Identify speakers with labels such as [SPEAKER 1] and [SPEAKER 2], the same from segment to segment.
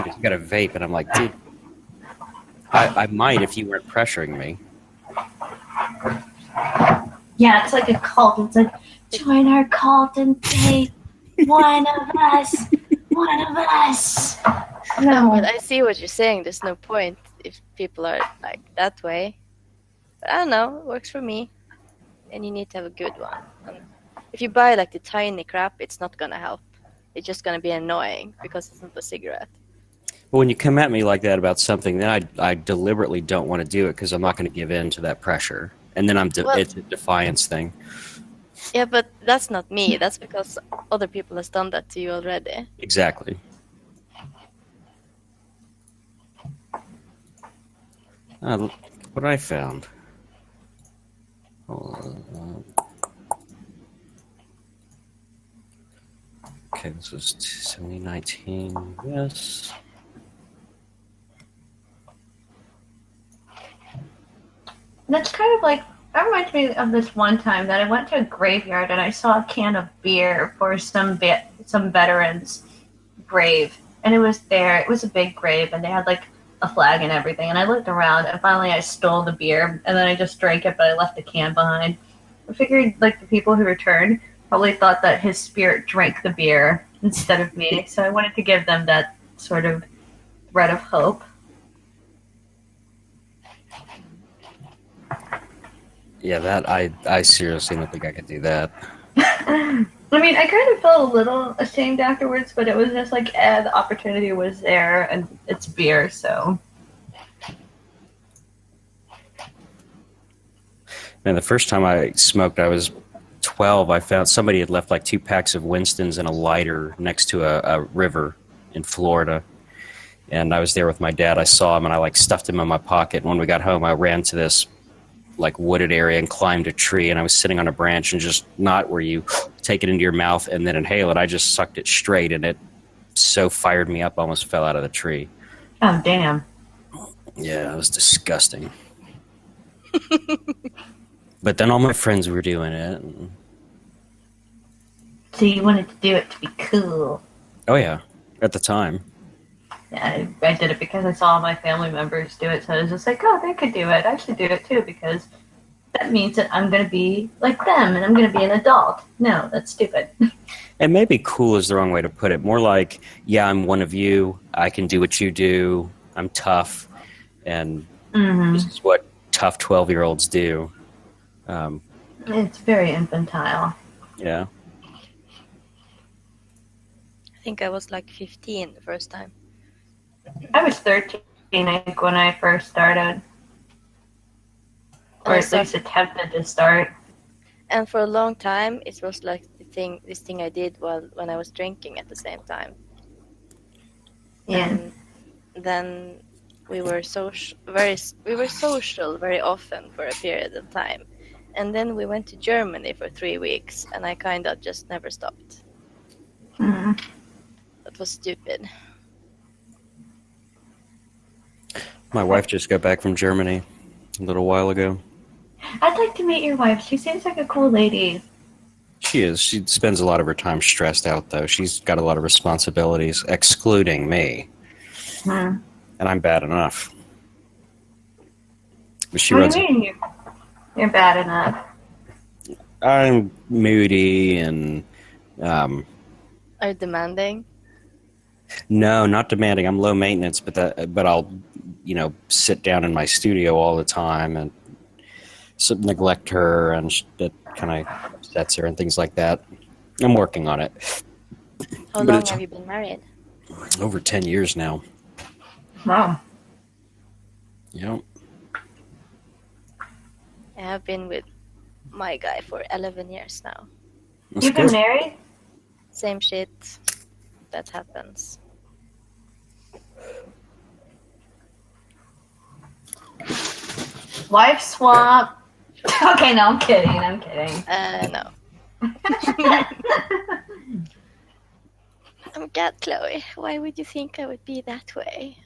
[SPEAKER 1] try this. You got a vape, and I'm like, dude, I might if you weren't pressuring me.
[SPEAKER 2] Yeah, it's like a cult. It's like, join our cult and vape. One of us. One of us.
[SPEAKER 3] No, but I see what you're saying. There's no point if people are like that way. But I don't know. It works for me. And you need to have a good one. And if you buy like the tiny crap, it's not gonna help. It's just gonna be annoying because it's not a cigarette.
[SPEAKER 1] But when you come at me like that about something, then I deliberately don't want to do it because I'm not going to give in to that pressure. And then it's a defiance thing.
[SPEAKER 3] Yeah, but that's not me. That's because other people has done that to you already.
[SPEAKER 1] Exactly. What I found. Okay, this was 2019. Yes.
[SPEAKER 2] That's kind of like, that reminds me of this one time that I went to a graveyard and I saw a can of beer for some veterans' grave. And it was there. It was a big grave, and they had like a flag and everything. And I looked around, and finally I stole the beer, and then I just drank it, but I left the can behind. I figured like the people who returned probably thought that his spirit drank the beer instead of me. So I wanted to give them that sort of thread of hope.
[SPEAKER 1] Yeah, that I seriously don't think I could do that.
[SPEAKER 2] I mean, I kind of felt a little ashamed afterwards, but it was just like, the opportunity was there, and it's beer, so.
[SPEAKER 1] Man, the first time I smoked, I was 12. I found somebody had left like 2 packs of Winston's and a lighter next to a river in Florida. And I was there with my dad. I saw him, and I like stuffed him in my pocket. And when we got home, I ran to this like wooded area and climbed a tree, and I was sitting on a branch, and just not where you take it into your mouth and then inhale it. I just sucked it straight, and it so fired me up, I almost fell out of the tree.
[SPEAKER 2] Oh, damn.
[SPEAKER 1] Yeah, it was disgusting. But then all my friends were doing it.
[SPEAKER 2] So you wanted to do it to be cool.
[SPEAKER 1] Oh yeah, at the time.
[SPEAKER 2] Yeah, I did it because I saw my family members do it, so I was just like, oh, they could do it. I should do it too, because that means that I'm going to be like them, and I'm going to be an adult. No, that's stupid.
[SPEAKER 1] And maybe cool is the wrong way to put it. More like, yeah, I'm one of you. I can do what you do. I'm tough. And this is what tough 12-year-olds do.
[SPEAKER 2] It's very infantile.
[SPEAKER 1] Yeah.
[SPEAKER 3] I think I was like 15 the first time.
[SPEAKER 2] I was 13, I think, when I first started. Or at least attempted to start.
[SPEAKER 3] And for a long time, it was like this thing I did when I was drinking at the same time.
[SPEAKER 2] Yeah.
[SPEAKER 3] And then we were social very often for a period of time. And then we went to Germany for 3 weeks, and I kind of just never stopped.
[SPEAKER 2] Mm-hmm.
[SPEAKER 3] That was stupid.
[SPEAKER 1] My wife just got back from Germany a little while ago.
[SPEAKER 2] I'd like to meet your wife. She seems like a cool lady.
[SPEAKER 1] She is. She spends a lot of her time stressed out, though. She's got a lot of responsibilities, excluding me.
[SPEAKER 2] Hmm.
[SPEAKER 1] And I'm bad enough. But she
[SPEAKER 2] What
[SPEAKER 1] runs.
[SPEAKER 2] do you mean you're bad enough?
[SPEAKER 1] I'm moody and.
[SPEAKER 3] Are you demanding?
[SPEAKER 1] No, not demanding. I'm low maintenance, but I'll, sit down in my studio all the time and neglect her, and that kind of upsets her and things like that. I'm working on it.
[SPEAKER 3] How long have you been married?
[SPEAKER 1] Over 10 years now.
[SPEAKER 2] Wow.
[SPEAKER 1] Yep.
[SPEAKER 3] I have been with my guy for 11 years now.
[SPEAKER 1] That's
[SPEAKER 2] You've been
[SPEAKER 1] good.
[SPEAKER 2] married?
[SPEAKER 3] Same shit. That happens.
[SPEAKER 2] Wife swap. Okay, no, I'm kidding.
[SPEAKER 3] No. Oh my god, Chloe, why would you think I would be that way?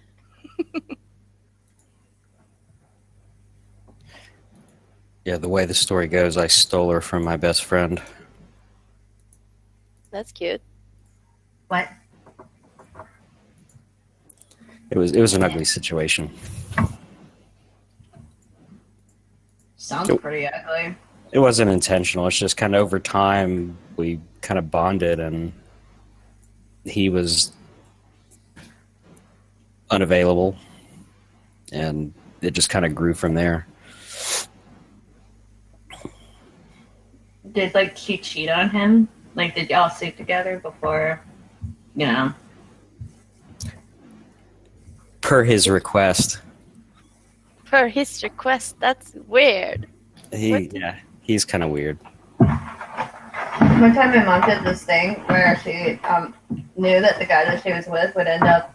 [SPEAKER 1] Yeah, the way the story goes, I stole her from my best friend.
[SPEAKER 3] That's cute.
[SPEAKER 2] What?
[SPEAKER 1] It was an ugly situation.
[SPEAKER 2] Sounds
[SPEAKER 1] Nope.
[SPEAKER 2] pretty ugly.
[SPEAKER 1] It wasn't intentional. It's just kind of over time we kind of bonded, and he was unavailable, and it just kind of grew from there.
[SPEAKER 2] Did like she cheat on him? Like, did y'all sleep together before? You know.
[SPEAKER 1] Per his request.
[SPEAKER 3] Per his request, that's weird.
[SPEAKER 1] He's kind of weird.
[SPEAKER 2] One time my mom did this thing where she knew that the guy that she was with would end up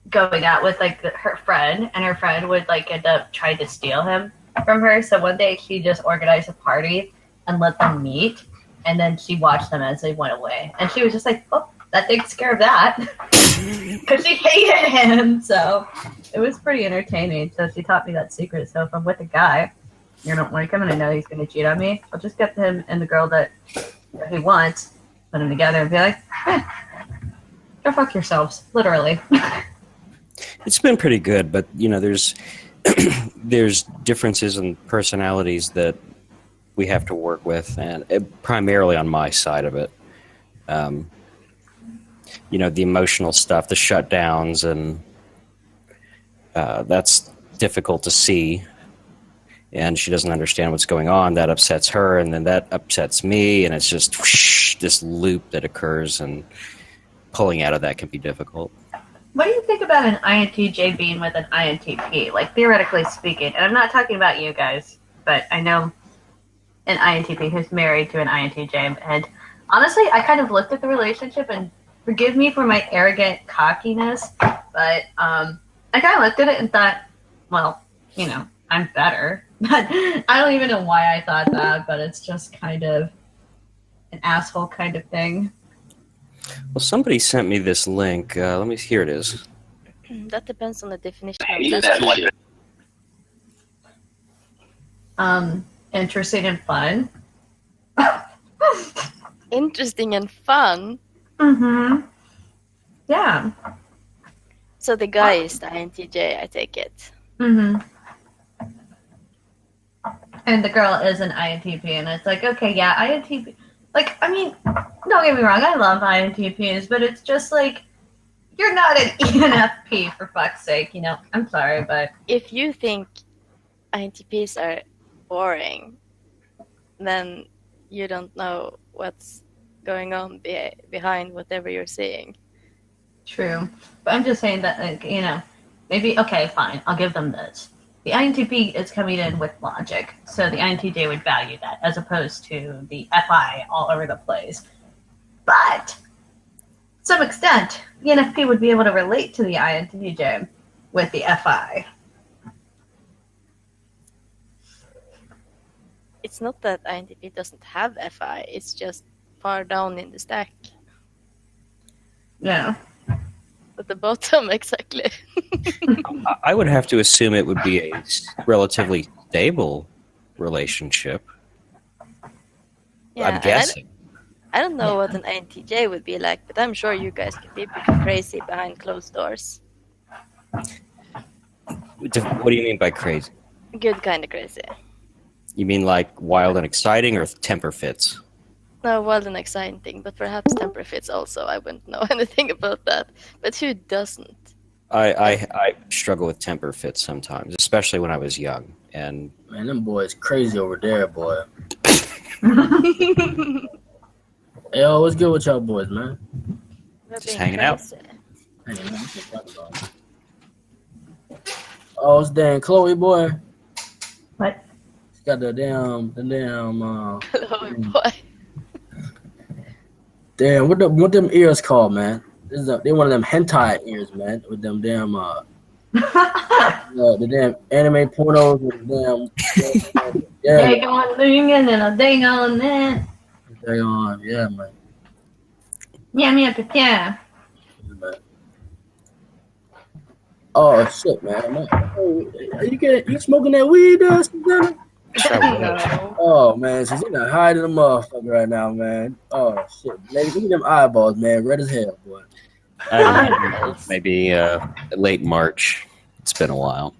[SPEAKER 2] going out with like her friend, and her friend would like end up trying to steal him from her. So one day she just organized a party and let them meet, and then she watched them as they went away, and she was just like, "Oh, that takes care of that," because she hated him. So it was pretty entertaining. So she taught me that secret. So if I'm with a guy, you don't like him, and I know he's going to cheat on me, I'll just get him and the girl that he wants, put them together, and be like, go fuck yourselves, literally.
[SPEAKER 1] It's been pretty good, but there's there's differences in personalities that we have to work with, and primarily on my side of it. The emotional stuff, the shutdowns, and that's difficult to see. And she doesn't understand what's going on. That upsets her, and then that upsets me, and it's just whoosh, this loop that occurs, and pulling out of that can be difficult.
[SPEAKER 2] What do you think about an INTJ being with an INTP? Like, theoretically speaking, and I'm not talking about you guys, but I know an INTP who's married to an INTJ, and honestly, I kind of looked at the relationship, and forgive me for my arrogant cockiness, but I kind of looked at it and thought, well, I'm better. But I don't even know why I thought that, but it's just kind of an asshole kind of thing.
[SPEAKER 1] Well, somebody sent me this link. Let me. Here it is.
[SPEAKER 3] That depends on the definition of that.
[SPEAKER 2] Interesting and fun.
[SPEAKER 3] Interesting and fun.
[SPEAKER 2] Mm-hmm. Yeah.
[SPEAKER 3] So the guy is the INTJ, I take it.
[SPEAKER 2] Mm-hmm. And the girl is an INTP, and it's like, okay, yeah, INTP. Like, I mean, don't get me wrong, I love INTPs, but it's just like, you're not an ENFP, for fuck's sake, I'm sorry, but...
[SPEAKER 3] If you think INTPs are boring, then you don't know what's going on behind whatever you're seeing.
[SPEAKER 2] True. But I'm just saying that, like, maybe, okay, fine, I'll give them this. The INTP is coming in with logic, so the INTJ would value that, as opposed to the FI all over the place. But, to some extent, the ENFP would be able to relate to the INTJ with the FI.
[SPEAKER 3] It's not that INTP doesn't have FI, it's just far down in the stack.
[SPEAKER 2] Yeah.
[SPEAKER 3] At the bottom, exactly.
[SPEAKER 1] I would have to assume it would be a relatively stable relationship.
[SPEAKER 3] Yeah,
[SPEAKER 1] I'm guessing.
[SPEAKER 3] I don't know what an INTJ would be like, but I'm sure you guys can be pretty crazy behind closed doors.
[SPEAKER 1] What do you mean by crazy?
[SPEAKER 3] Good kind of crazy.
[SPEAKER 1] You mean like wild and exciting, or temper fits?
[SPEAKER 3] No, wild and exciting, but perhaps temper fits also. I wouldn't know anything about that. But who doesn't?
[SPEAKER 1] I struggle with temper fits sometimes, especially when I was young. And
[SPEAKER 4] man, them boys crazy over there, boy. Hey, yo, what's good with y'all boys, man?
[SPEAKER 1] Just hanging out.
[SPEAKER 4] Hanging out. Oh, it's Dan Chloe, boy.
[SPEAKER 2] What?
[SPEAKER 4] She's got the damn.
[SPEAKER 3] Hello, boy.
[SPEAKER 4] Damn, what them ears called, man? They one of them hentai ears, man, with them damn the damn anime pornos with the damn
[SPEAKER 2] Dang on thing and then a dang on that.
[SPEAKER 4] They on, yeah, man.
[SPEAKER 2] Yeah.
[SPEAKER 4] Oh shit, man. You smoking that weed, Susanna?
[SPEAKER 3] No.
[SPEAKER 4] Oh man, she's in a hiding the motherfucker right now, man. Oh shit, lady, look at them eyeballs, man, red as hell, boy.
[SPEAKER 1] I haven't maybe late March. It's been a while.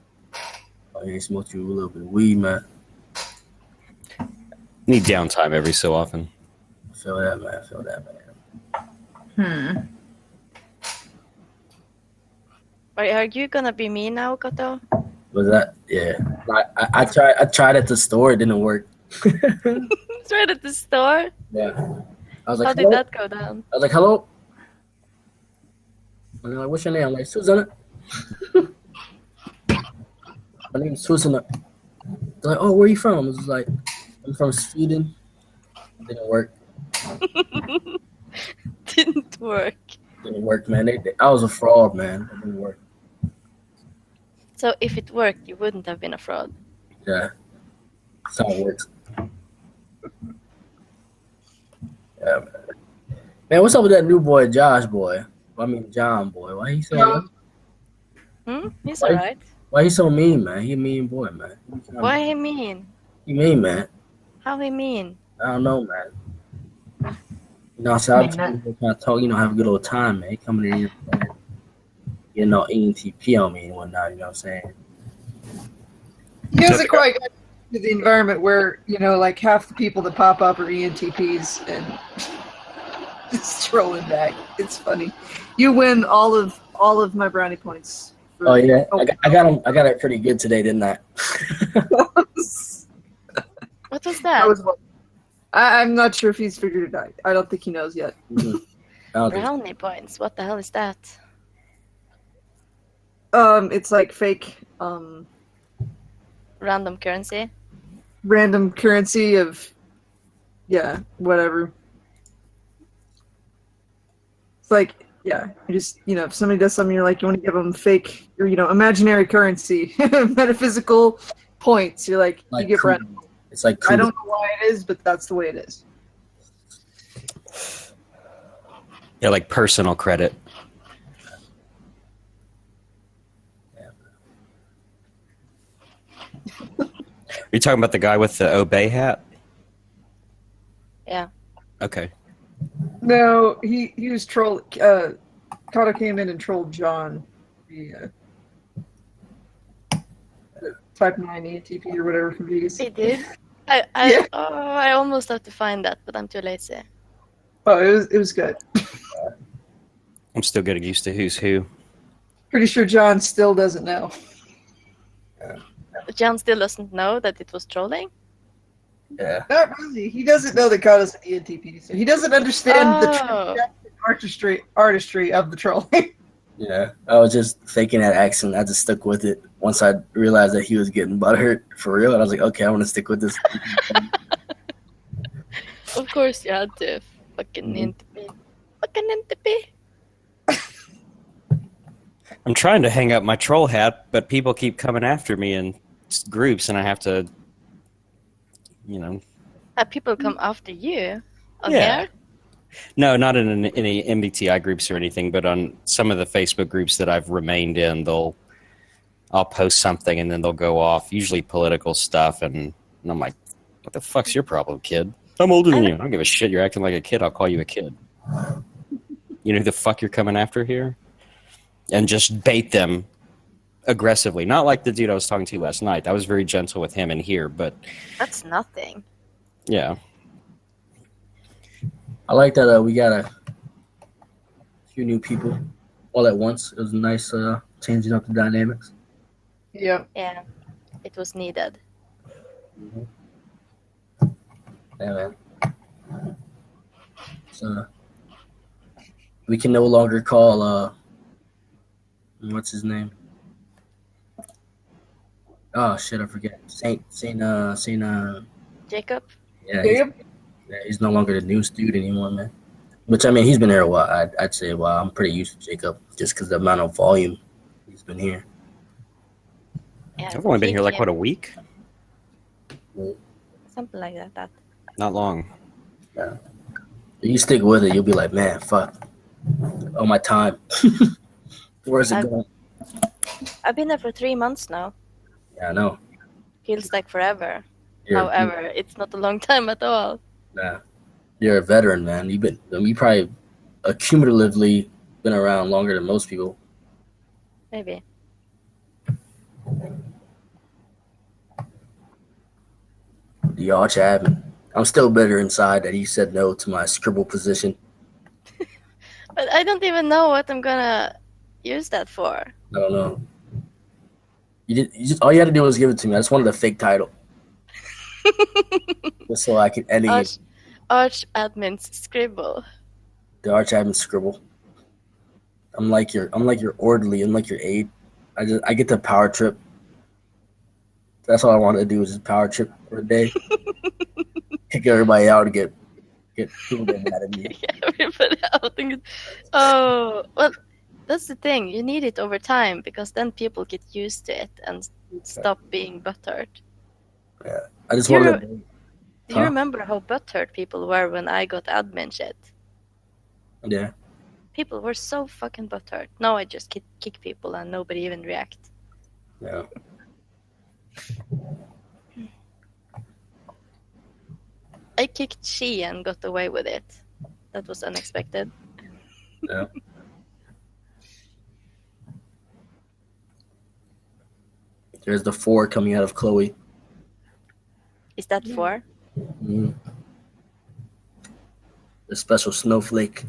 [SPEAKER 4] Oh, you smoked you a little bit of weed, man.
[SPEAKER 1] Need downtime every so often.
[SPEAKER 4] Feel that, man. Feel that, man.
[SPEAKER 3] Are you gonna be me now, Koto?
[SPEAKER 4] Was that? Yeah. I tried at the store. It didn't work.
[SPEAKER 3] It's right at the store.
[SPEAKER 4] Yeah. I was like,
[SPEAKER 3] How did
[SPEAKER 4] hello?
[SPEAKER 3] that go down?
[SPEAKER 4] I was like, hello. And they're like, what's your name? I'm like, Susanna. My name's Susanna. They're like, oh, where are you from? I was like, I'm from Sweden. It didn't work.
[SPEAKER 3] Didn't work.
[SPEAKER 4] Didn't work, man. I was a fraud, man. It didn't work.
[SPEAKER 3] So if it worked, you wouldn't have been a fraud.
[SPEAKER 4] Yeah. That's how it works. Yeah, man. Man, what's up with that new boy, Josh boy? I mean, John boy. Why he so
[SPEAKER 3] He's
[SPEAKER 4] Why-
[SPEAKER 3] alright.
[SPEAKER 4] Why he so mean, man? He a mean boy, man.
[SPEAKER 3] Why he mean?
[SPEAKER 4] He mean, man.
[SPEAKER 3] How he mean?
[SPEAKER 4] I don't know, man. You know, so I'm trying to talk, have a good old time, man. He coming in here, getting all ENTP on me and whatnot, you know what I'm saying?
[SPEAKER 5] He hasn't quite got to the environment where, like half the people that pop up are ENTPs and just trolling back. It's funny. You win all of my brownie points.
[SPEAKER 4] Oh yeah, I got it pretty good today, didn't I?
[SPEAKER 3] What was
[SPEAKER 5] That
[SPEAKER 3] that?
[SPEAKER 5] was one. I'm not sure if he's figured it out. I don't think he knows yet.
[SPEAKER 4] I don't think-
[SPEAKER 3] Brownie points. What the hell is that?
[SPEAKER 5] It's like fake
[SPEAKER 3] Random currency?
[SPEAKER 5] random currency of whatever. It's like you just if somebody does something, you're like you want to give them fake or imaginary currency, metaphysical points. You're like you get
[SPEAKER 4] Kudos.
[SPEAKER 5] random.
[SPEAKER 4] It's like
[SPEAKER 5] I
[SPEAKER 4] Kudos.
[SPEAKER 5] don't know why it is, but that's the way it is.
[SPEAKER 1] Yeah, like personal credit. Are you talking about the guy with the Obey hat?
[SPEAKER 3] Yeah.
[SPEAKER 1] Okay.
[SPEAKER 5] No, he was troll. Kato came in and trolled John, the Type 9 ENTP or whatever from Vegas.
[SPEAKER 3] He did?
[SPEAKER 5] Yeah.
[SPEAKER 3] I almost have to find that, but I'm too lazy.
[SPEAKER 5] Oh, it was good.
[SPEAKER 1] I'm still getting used to who's who.
[SPEAKER 5] Pretty sure John still doesn't know.
[SPEAKER 3] John still doesn't know that it was trolling?
[SPEAKER 4] Yeah.
[SPEAKER 5] Not really. He doesn't know that Kato's an ENTP, so he doesn't understand
[SPEAKER 3] Oh.
[SPEAKER 5] the artistry of the trolling.
[SPEAKER 4] Yeah. I was just faking that accent. I just stuck with it once I realized that he was getting butthurt for real. And I was like, okay, I want to stick with this.
[SPEAKER 3] Of course you had to. Fucking NTP. Fucking NTP.
[SPEAKER 1] I'm trying to hang up my troll hat, but people keep coming after me in groups, and I have to,
[SPEAKER 3] Have people come after you on
[SPEAKER 1] Yeah.
[SPEAKER 3] here?
[SPEAKER 1] No, not in any MBTI groups or anything, but on some of the Facebook groups that I've remained in, I'll post something and then they'll go off, usually political stuff, and I'm like, what the fuck's your problem, kid? I'm older than you. I don't give a shit. You're acting like a kid. I'll call you a kid. You know who the fuck you're coming after here? And just bait them aggressively. Not like the dude I was talking to last night. I was very gentle with him in here, but
[SPEAKER 3] That's nothing.
[SPEAKER 1] yeah.
[SPEAKER 4] I like that we got a few new people all at once. It was nice changing up the dynamics.
[SPEAKER 5] Yeah.
[SPEAKER 3] Yeah. It was needed.
[SPEAKER 4] Yeah, man. So we can no longer call what's his name? Oh shit, I forget. Saint
[SPEAKER 3] Jacob?
[SPEAKER 4] yeah,
[SPEAKER 5] Jacob?
[SPEAKER 4] he's no longer the news dude anymore, man. Which I mean, he's been here a while. I'd say, well, I'm pretty used to Jacob just because the amount of volume he's been here.
[SPEAKER 3] Yeah.
[SPEAKER 1] I've only been here like,
[SPEAKER 3] Jacob.
[SPEAKER 1] what, a week?
[SPEAKER 3] Something like that.
[SPEAKER 1] Not long.
[SPEAKER 4] You stick with it, you'll be like, man, fuck. Oh, my time. Where's it going?
[SPEAKER 3] I've been there for 3 months now.
[SPEAKER 4] Yeah, I know.
[SPEAKER 3] Feels like forever.
[SPEAKER 4] You're,
[SPEAKER 3] However, it's not a long time at all.
[SPEAKER 4] You're a veteran, man. You probably accumulatively been around longer than most people.
[SPEAKER 3] Maybe.
[SPEAKER 4] The arch admin. I'm still bitter inside that he said no to my scribble position.
[SPEAKER 3] But I don't even know what I'm gonna use that for.
[SPEAKER 4] I don't know. All you had to do was give it to me. I just wanted a fake title, just so I could edit
[SPEAKER 3] Arch admin's scribble.
[SPEAKER 4] the arch admin scribble. I'm like your orderly. I'm like your aide. I get the power trip. That's all I wanted to do was just power trip for a day. Kick everybody out and get people get mad at me.
[SPEAKER 3] Everybody out. Oh, well, that's the thing. You need it over time because then people get used to it and stop being butthurt.
[SPEAKER 4] I just
[SPEAKER 3] Do you
[SPEAKER 4] wanted.
[SPEAKER 3] Do you remember how butthurt people were when I got admin shit?
[SPEAKER 4] Yeah.
[SPEAKER 3] People were so fucking butthurt. Now I just kick people and nobody even react.
[SPEAKER 4] Yeah.
[SPEAKER 3] I kicked She and got away with it. That was unexpected.
[SPEAKER 4] Yeah. There's the 4 coming out of Chloe.
[SPEAKER 3] Is that 4?
[SPEAKER 4] Mm. The special snowflake.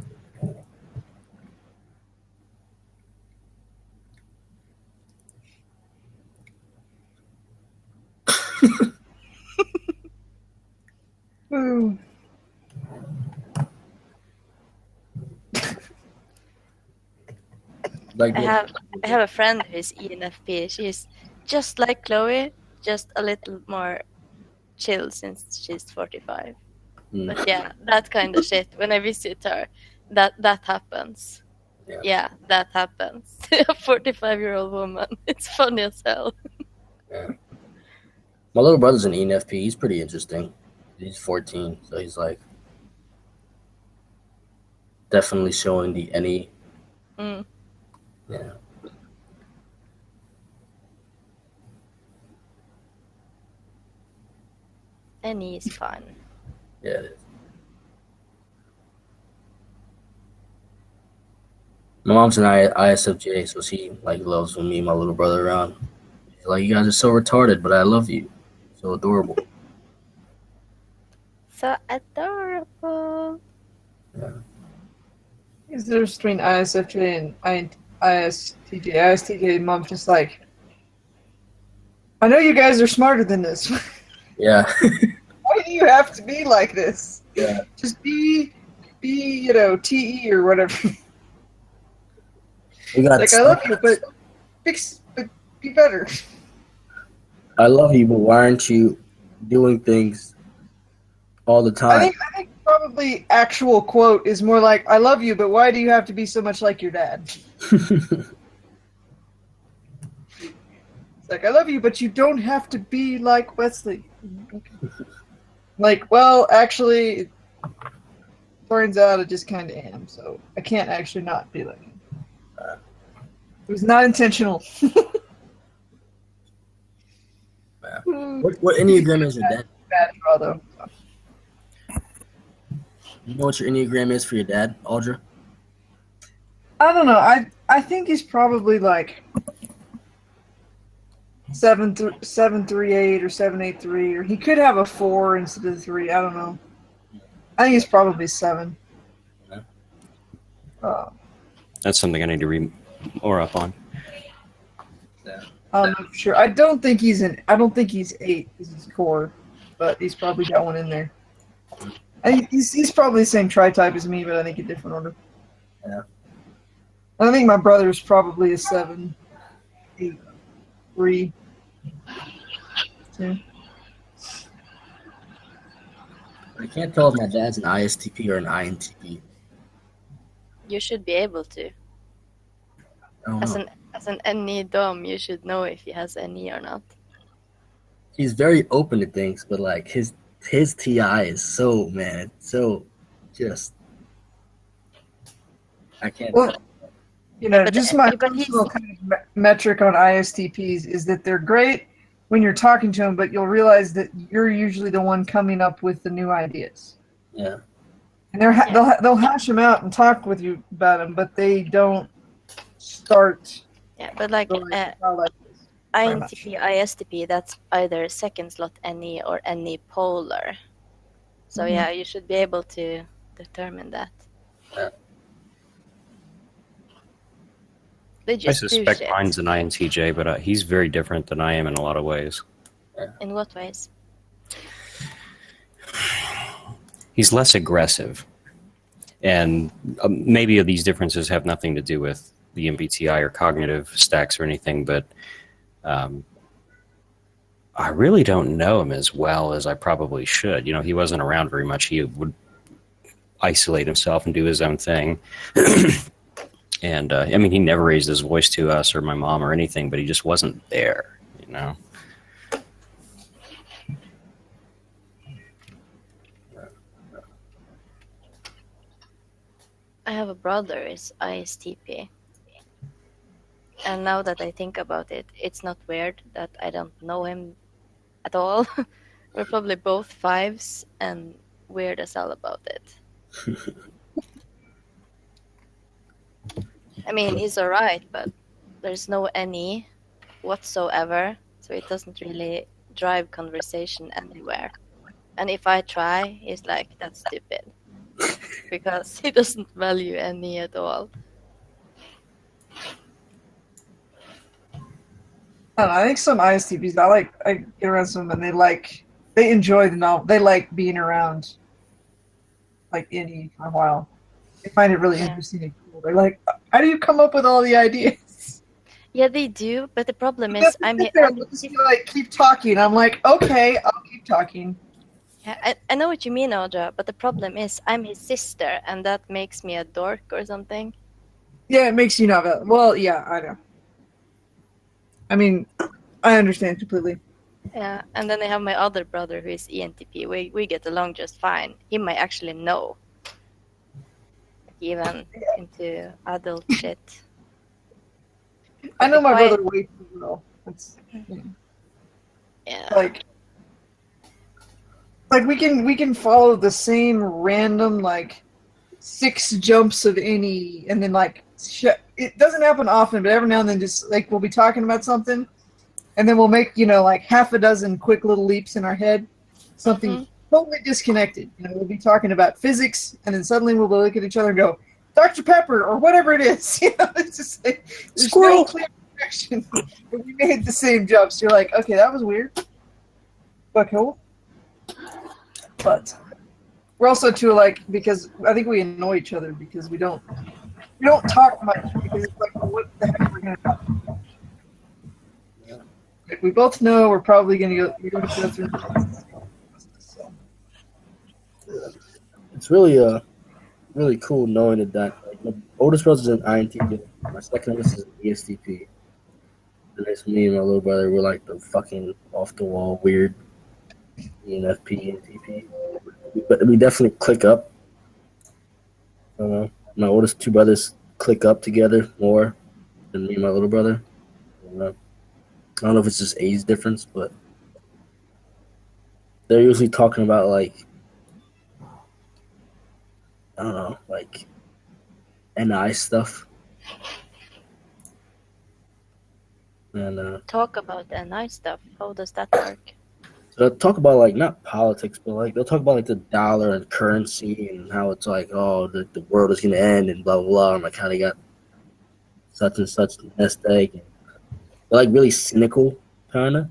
[SPEAKER 5] Ooh.
[SPEAKER 4] Like
[SPEAKER 3] I have a friend who's ENFP. She's just like Chloe, just a little more chill since she's 45.
[SPEAKER 4] Mm.
[SPEAKER 3] But yeah, that kind of shit. When I visit her, that happens.
[SPEAKER 4] Yeah.
[SPEAKER 3] Yeah, that happens. A 45-year-old woman. It's funny as hell.
[SPEAKER 4] Yeah. My little brother's an ENFP. He's pretty interesting. He's 14, so he's like definitely showing the NE.
[SPEAKER 3] Mm.
[SPEAKER 4] Yeah.
[SPEAKER 3] Any is fun.
[SPEAKER 4] Yeah, it is. My mom's an ISFJ, so she like loves when me and my little brother around. She's like, you guys are so retarded, but I love you. So adorable.
[SPEAKER 3] So adorable.
[SPEAKER 5] Is the difference between ISFJ and ISTJ? ISTJ mom's just like, I know you guys are smarter than this.
[SPEAKER 4] Yeah.
[SPEAKER 5] Why do you have to be like this?
[SPEAKER 4] Yeah.
[SPEAKER 5] Just be TE or whatever.
[SPEAKER 4] We got
[SPEAKER 5] Like, I love you, but be better.
[SPEAKER 4] I love you, but why aren't you doing things all the time?
[SPEAKER 5] I think probably actual quote is more like, I love you, but why do you have to be so much like your dad? It's like, I love you, but you don't have to be like Wesley. Like, well, actually, it turns out I just kind of am, so I can't actually not be like him. It was not intentional.
[SPEAKER 4] What Enneagram is your dad?
[SPEAKER 5] Bad draw, though.
[SPEAKER 4] You know what your Enneagram is for your dad, Audra?
[SPEAKER 5] I don't know. I think he's probably like 738 or 783, or he could have a 4 instead of 3. I don't know. I think he's probably 7.
[SPEAKER 1] That's something I need to read more up on.
[SPEAKER 5] I'm not sure. I don't think he's 8 is his core, but he's probably got one in there. He's probably the same tri-type as me, but I think a different order.
[SPEAKER 4] Yeah.
[SPEAKER 5] I think my brother's probably a 7, 8, 3, 2.
[SPEAKER 4] I can't tell if my dad's an ISTP or an INTP.
[SPEAKER 3] You should be able to.
[SPEAKER 4] I don't know.
[SPEAKER 3] As an NE dom, you should know if he has NE or not.
[SPEAKER 4] He's very open to things, but like his TI is so just I can't.
[SPEAKER 5] Well,
[SPEAKER 3] But-
[SPEAKER 5] just my
[SPEAKER 3] but he's-
[SPEAKER 5] personal kind of metric on ISTPs is that they're great when you're talking to them, but you'll realize that you're usually the one coming up with the new ideas.
[SPEAKER 4] Yeah.
[SPEAKER 5] And they'll hash them out and talk with you about them, but they don't start
[SPEAKER 3] Yeah, but like
[SPEAKER 5] going like this.
[SPEAKER 3] INTP, ISTP, that's either second slot any or any polar. So
[SPEAKER 5] Mhm.
[SPEAKER 3] yeah, you should be able to determine that.
[SPEAKER 4] Yeah.
[SPEAKER 3] They
[SPEAKER 1] I
[SPEAKER 3] just do
[SPEAKER 1] suspect
[SPEAKER 3] shit.
[SPEAKER 1] mine's an INTJ, but he's very different than I am in a lot of ways.
[SPEAKER 3] In what ways?
[SPEAKER 1] He's less aggressive. And maybe these differences have nothing to do with the MBTI or cognitive stacks or anything, but I really don't know him as well as I probably should. You know, he wasn't around very much. He would isolate himself and do his own thing. And I mean, he never raised his voice to us or my mom or anything, but he just wasn't there, you know?
[SPEAKER 3] I have a brother is ISTP. And now that I think about it, it's not weird that I don't know him at all. We're probably both fives and weird as hell about it. I mean, he's alright, but there's no any whatsoever, so it doesn't really drive conversation anywhere. And if I try, he's like, that's stupid. Because he doesn't value any at all.
[SPEAKER 5] I don't know, I think some ISTPs, I get around some and they enjoy the novel. They like being around like any for a while. They find it really
[SPEAKER 3] Yeah.
[SPEAKER 5] interesting and cool. They're like, how do you come up with all the ideas?
[SPEAKER 3] Yeah, they do, but the problem
[SPEAKER 5] They
[SPEAKER 3] is
[SPEAKER 5] just sit there and just be like, keep talking. I'm like, okay, I'll keep talking.
[SPEAKER 3] Yeah, I know what you mean, Audra, but the problem is I'm his sister, and that makes me a dork or something.
[SPEAKER 5] Yeah, it makes you not valid. Well, yeah, I know. I mean, I understand completely.
[SPEAKER 3] Yeah, and then I have my other brother who is ENTP. We get along just fine. He might actually know, even into adult shit.
[SPEAKER 5] I know my
[SPEAKER 3] Quiet-
[SPEAKER 5] brother way too well. It's
[SPEAKER 3] Yeah,
[SPEAKER 5] like we can follow the same random like 6 jumps of any, and then like it doesn't happen often, but every now and then just like we'll be talking about something, and then we'll make like half a dozen quick little leaps in our head, something totally disconnected. We'll be talking about physics, and then suddenly we'll look at each other and go, Dr. Pepper or whatever it is. It's just like there's
[SPEAKER 1] Squirrel.
[SPEAKER 5] no clear connection, but we made the same jumps. You're like, okay, that was weird, but cool. But we're also too alike because I think we annoy each other because we don't talk much because it's like, well, what the heck are we gonna talk about? Like, we both know we're probably gonna go through. So.
[SPEAKER 4] It's really really cool knowing that like, my oldest brother's an INTP, my second oldest is an ESTP. And it's me and my little brother. We're like the fucking off the wall weird ENFP, ENTP. But we definitely click up. I don't know. My oldest 2 brothers click up together more than me and my little brother. I don't know if it's just age difference, but they're usually talking about like I don't know, like NI stuff. And
[SPEAKER 3] talk about the nice stuff. How does that work?
[SPEAKER 4] so they'll talk about like not politics, but like they'll talk about like the dollar and currency and how it's like, oh, the world is gonna end and blah blah blah, and like how they got such and such nest egg. And they're like really cynical, kinda.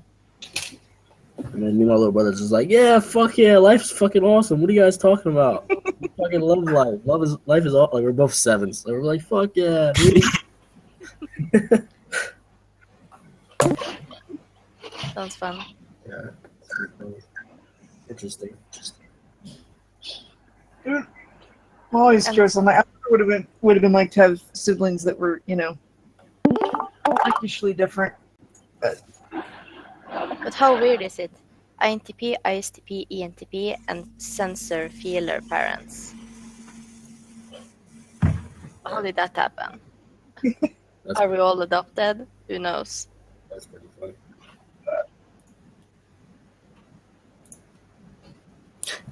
[SPEAKER 4] And then me and my little brother's just like, yeah, fuck yeah, life's fucking awesome. What are you guys talking about? We fucking love life. Life is all like we're both 7s. So we're like, fuck yeah.
[SPEAKER 3] Sounds fun.
[SPEAKER 4] Yeah. Interesting.
[SPEAKER 5] Dude, I'm always curious. I'm like, I would have been like to have siblings that were usually different.
[SPEAKER 3] But how weird is it? INTP, ISTP, ENTP, and sensor feeler parents. How did that happen? Are we all adopted? Who knows?
[SPEAKER 4] That's pretty funny.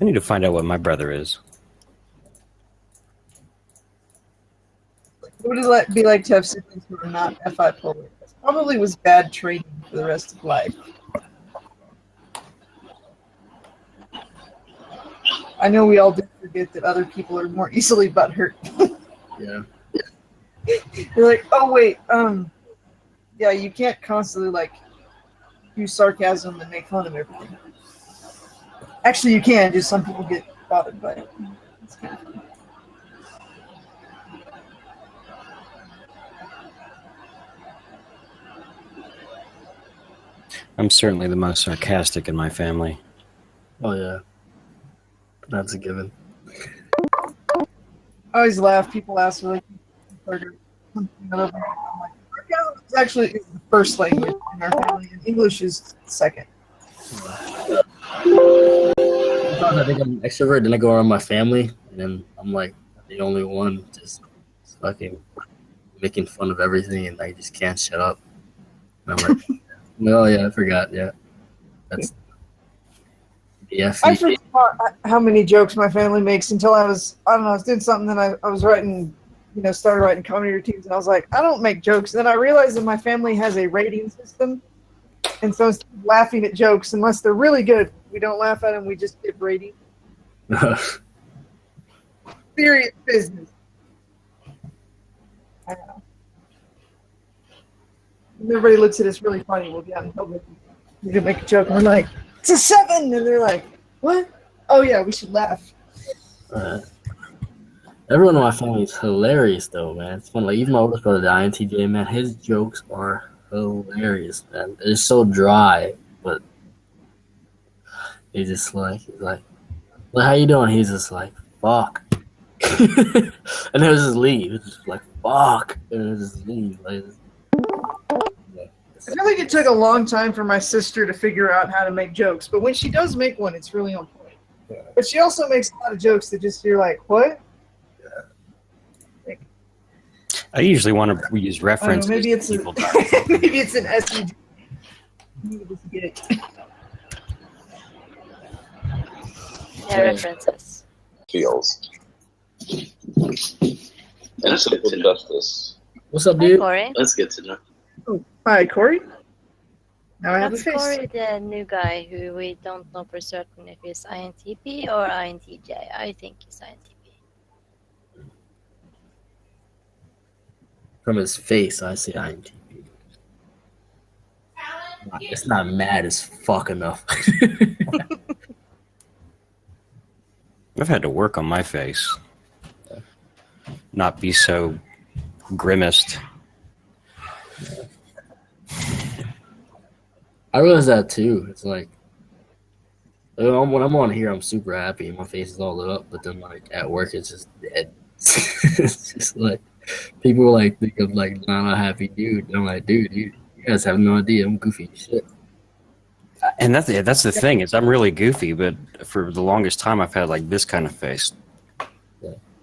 [SPEAKER 1] I need to find out what my brother is.
[SPEAKER 5] What would it be like to have siblings who are not FI polar? It probably was bad training for the rest of life. I know we all do forget that other people are more easily butthurt.
[SPEAKER 4] Yeah.
[SPEAKER 5] You're like, oh wait, yeah, you can't constantly like use sarcasm and make fun of everything. Actually, you can. Just some people get bothered by it. It's kind of funny.
[SPEAKER 1] I'm certainly the most sarcastic in my family.
[SPEAKER 4] Oh yeah. That's a given.
[SPEAKER 5] I always laugh. People ask me like, something other than I'm like, sarcasm is actually the first language in our family, and English is second.
[SPEAKER 4] Sometimes I think I'm an extrovert, then I go around my family, and then I'm like the only one just fucking making fun of everything, and I just can't shut up. And I'm like, oh yeah, I forgot. Yeah, that's yeah.
[SPEAKER 5] I forgot how many jokes my family makes until I was doing something, and I was writing, started writing comedy routines, and I was like, I don't make jokes. And then I realized that my family has a rating system, and so instead of laughing at jokes, unless they're really good, we don't laugh at them, we just give rating. Serious business. I know. And everybody looks at us really funny. We'll be out in public. We're going to make a joke, and we're like, it's a 7! And they're like, what? Oh, yeah, we should laugh.
[SPEAKER 4] Everyone in my family is hilarious, though, man. It's fun. Like, even my oldest brother, the INTJ, man, his jokes are hilarious, man. They're so dry, but he's just like, how you doing? He's just like, fuck. And he'll just leave. It's just like, fuck. And he'll just leave. Like,
[SPEAKER 5] I feel like it took a long time for my sister to figure out how to make jokes, but when she does make one, it's really on point.
[SPEAKER 4] Yeah.
[SPEAKER 5] But she also makes a lot of jokes that just, you're like, what?
[SPEAKER 1] I usually want to use references.
[SPEAKER 5] Maybe it's
[SPEAKER 1] people
[SPEAKER 5] maybe it's an SED. You just get it.
[SPEAKER 3] Yeah, references.
[SPEAKER 6] Feels. And it's good to know. Justice.
[SPEAKER 4] what's up,
[SPEAKER 3] Hi,
[SPEAKER 4] dude?
[SPEAKER 3] Corey.
[SPEAKER 6] That's good to know.
[SPEAKER 5] Oh, hi, Corey. Now I have a
[SPEAKER 3] That's
[SPEAKER 5] face.
[SPEAKER 3] Corey, the new guy who we don't know for certain if he's INTP or INTJ. I think he's INTP.
[SPEAKER 4] From his face, I see INTP. It's not mad as fuck enough.
[SPEAKER 1] I've had to work on my face. Not be so grimaced.
[SPEAKER 4] I realize that too. It's like when I'm on here, I'm super happy. My face is all lit up, but then like at work, it's just dead. It's just like people like think I'm like not a happy dude. And I'm like, dude, you guys have no idea. I'm goofy as shit.
[SPEAKER 1] And that's the thing is I'm really goofy, but for the longest time I've had like this kind of face,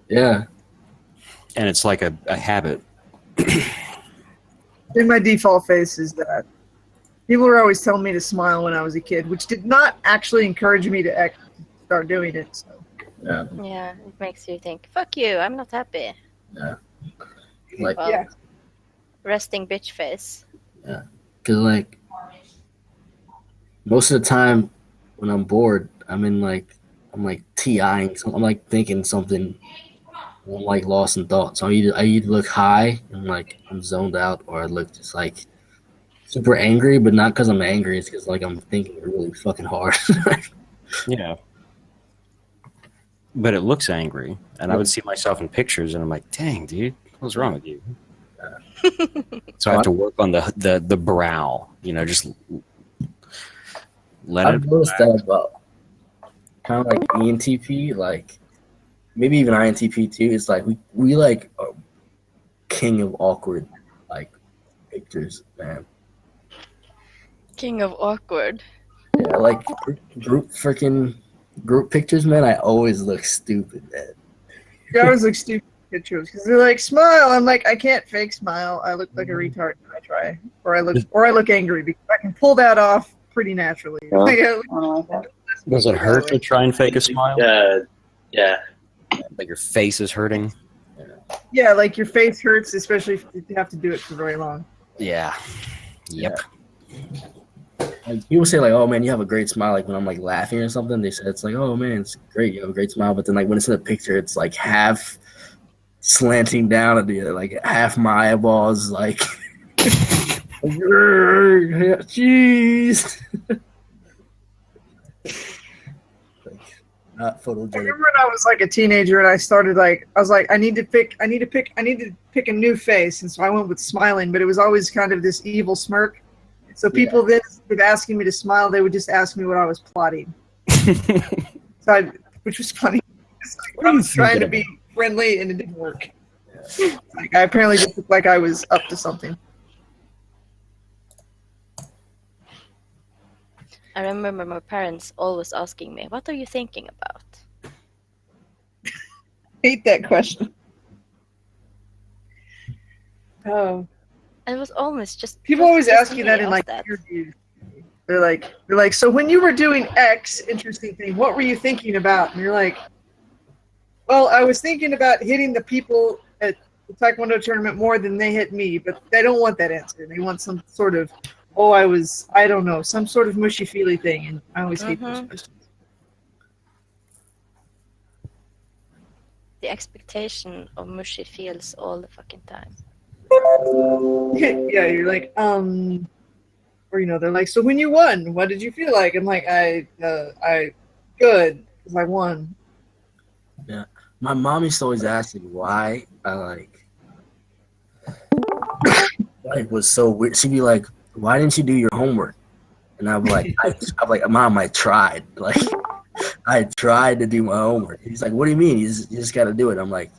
[SPEAKER 4] Yeah.
[SPEAKER 1] and it's like a habit.
[SPEAKER 5] And my default face is that. People were always telling me to smile when I was a kid, which did not actually encourage me to start doing it. So.
[SPEAKER 4] Yeah.
[SPEAKER 3] Yeah, it makes you think, fuck you, I'm not happy.
[SPEAKER 4] Like,
[SPEAKER 3] Well,
[SPEAKER 5] Yeah.
[SPEAKER 3] resting bitch face.
[SPEAKER 4] cause like most of the time when I'm bored, I'm like TIing. I'm like thinking something. I'm like lost in thought. So I either look high and like I'm zoned out, or I look just like super angry, but not because I'm angry. It's because like I'm thinking really fucking hard.
[SPEAKER 1] Yeah. But it looks angry, and I would see myself in pictures, and I'm like, "Dang, dude, what's wrong with you?" So I have to work on the brow. Just let
[SPEAKER 4] I've
[SPEAKER 1] it.
[SPEAKER 4] noticed that about kind of like ENTP, like maybe even INTP too. It's like we like are king of awkward like pictures, man.
[SPEAKER 3] King of awkward.
[SPEAKER 4] Yeah, like group pictures, man. I always look stupid, man.
[SPEAKER 5] I always look stupid pictures because they're like, smile. I'm like, I can't fake smile. I look like a retard when I try, or I look angry because I can pull that off pretty naturally.
[SPEAKER 6] Yeah.
[SPEAKER 5] Like, I look-
[SPEAKER 1] Does it hurt to try and fake a smile?
[SPEAKER 6] Yeah.
[SPEAKER 1] Like your face is hurting?
[SPEAKER 5] Yeah, like your face hurts, especially if you have to do it for very long.
[SPEAKER 1] Yeah. Yep.
[SPEAKER 4] Like people say like, oh man, you have a great smile. Like when I'm like laughing or something, they say it's like, oh man, it's great, you have a great smile. But then like when it's in a picture, it's like half slanting down at the like half my eyeballs, like jeez. Like, not
[SPEAKER 5] I
[SPEAKER 4] photogenic.
[SPEAKER 5] remember when I was like a teenager and I started like I was like I need to pick a new face, and so I went with smiling, but it was always kind of this evil smirk. So people then instead of asking me to smile, they would just ask me what I was plotting. Which was funny. It's like, I was trying to be friendly and it didn't work. Like I apparently just looked like I was up to something.
[SPEAKER 3] I remember my parents always asking me, "What are you thinking about?"
[SPEAKER 5] Hate that question. Oh.
[SPEAKER 3] And it was almost just
[SPEAKER 5] People always
[SPEAKER 3] just
[SPEAKER 5] ask you
[SPEAKER 3] me
[SPEAKER 5] that in
[SPEAKER 3] of
[SPEAKER 5] like
[SPEAKER 3] that.
[SPEAKER 5] interviews. They're like, so when you were doing X interesting thing, what were you thinking about? And you're like, well, I was thinking about hitting the people at the Taekwondo tournament more than they hit me, but they don't want that answer. They want some sort of, I don't know, some sort of mushy feely thing, and I always hate those questions.
[SPEAKER 3] The expectation of mushy feels all the fucking time.
[SPEAKER 5] Yeah, you're like, or they're like, so when you won, what did you feel like? I'm like, I good, because I won.
[SPEAKER 4] Yeah, my mom used to always ask me why I was so weird. She'd be like, "Why didn't you do your homework?" And I'm like, I'm like, Mom, I tried. Like, I tried to do my homework. He's like, "What do you mean? You just got to do it." I'm like,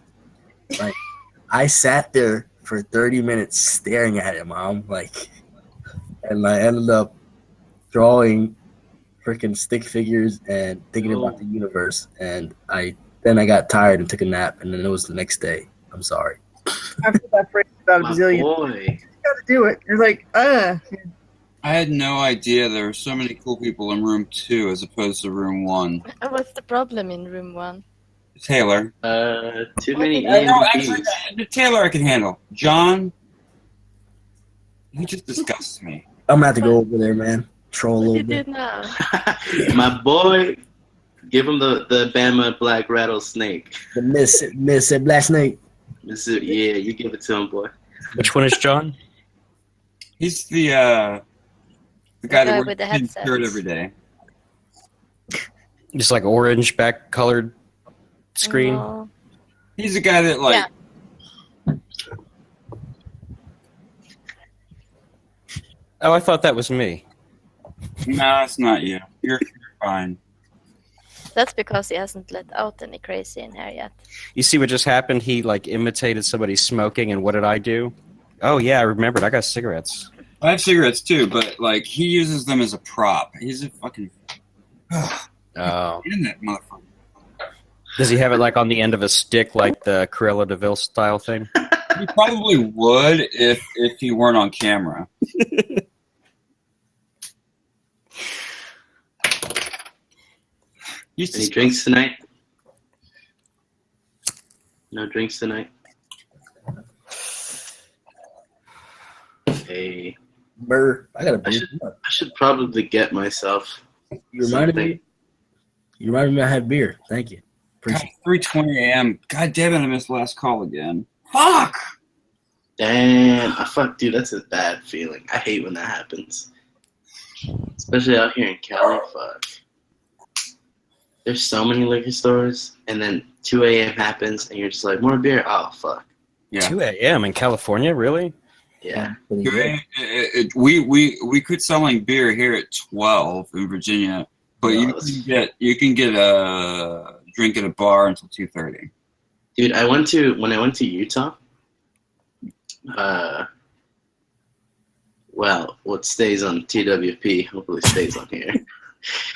[SPEAKER 4] I sat there for 30 minutes staring at it, Mom. Like, and I ended up drawing freaking stick figures and thinking about the universe. And then I got tired and took a nap, and then it was the next day. I'm sorry.
[SPEAKER 5] I've heard that phrase about a
[SPEAKER 6] My
[SPEAKER 5] bazillion.
[SPEAKER 6] boy.
[SPEAKER 5] You gotta do it. You're like,
[SPEAKER 7] I had no idea there were so many cool people in room 2 as opposed to room 1.
[SPEAKER 3] And what's the problem in room 1?
[SPEAKER 7] Taylor.
[SPEAKER 6] Too many
[SPEAKER 7] No, actually,
[SPEAKER 6] EMPs.
[SPEAKER 7] Taylor I can handle. John, he just disgusts me.
[SPEAKER 4] I'm gonna have to go over there, man. Troll a
[SPEAKER 3] What
[SPEAKER 4] little
[SPEAKER 3] you
[SPEAKER 4] bit.
[SPEAKER 3] do now?
[SPEAKER 6] My boy, give him the Bama black rattlesnake.
[SPEAKER 4] The Miss Black Snake.
[SPEAKER 6] Yeah, you give it to him, boy.
[SPEAKER 1] Which one is John?
[SPEAKER 7] He's the guy
[SPEAKER 3] guy
[SPEAKER 7] that
[SPEAKER 3] with the
[SPEAKER 7] wears his
[SPEAKER 3] headset.
[SPEAKER 7] shirt every day.
[SPEAKER 1] Just like orange back colored screen.
[SPEAKER 3] No.
[SPEAKER 7] He's the guy that like
[SPEAKER 1] Oh, I thought that was me.
[SPEAKER 7] No, it's not you. You're fine.
[SPEAKER 3] That's because he hasn't let out any crazy in here yet.
[SPEAKER 1] You see what just happened? He like imitated somebody smoking, and what did I do? Oh yeah, I remembered. I got cigarettes.
[SPEAKER 7] I have cigarettes too, but like he uses them as a prop. He's a fucking
[SPEAKER 1] Oh.
[SPEAKER 7] in that motherfucker.
[SPEAKER 1] Does he have it like on the end of a stick, like the Cruella de Vil style thing?
[SPEAKER 7] He probably would if he weren't on camera.
[SPEAKER 6] Any drinks tonight? No drinks tonight? Hey,
[SPEAKER 4] Burr. I gotta
[SPEAKER 6] I
[SPEAKER 4] beer.
[SPEAKER 6] should probably get myself
[SPEAKER 4] You reminded
[SPEAKER 6] something.
[SPEAKER 4] me. You reminded me I had beer. Thank you. Appreciate
[SPEAKER 7] 3:20 a.m. God damn it! I missed the last call again. Fuck.
[SPEAKER 6] Damn, fuck, dude, that's a bad feeling. I hate when that happens. Especially out here in Cali, fuck. There's so many liquor stores, and then 2 a.m. happens, and you're just like, more beer? Oh, fuck.
[SPEAKER 7] Yeah.
[SPEAKER 1] 2 a.m. in California, really?
[SPEAKER 6] Yeah.
[SPEAKER 4] it.
[SPEAKER 7] We quit selling beer here at 12 in Virginia, but
[SPEAKER 6] No,
[SPEAKER 7] you can get a drink at a bar until 2:30.
[SPEAKER 6] Dude, when I went to Utah, well, what stays on TWP hopefully stays on here.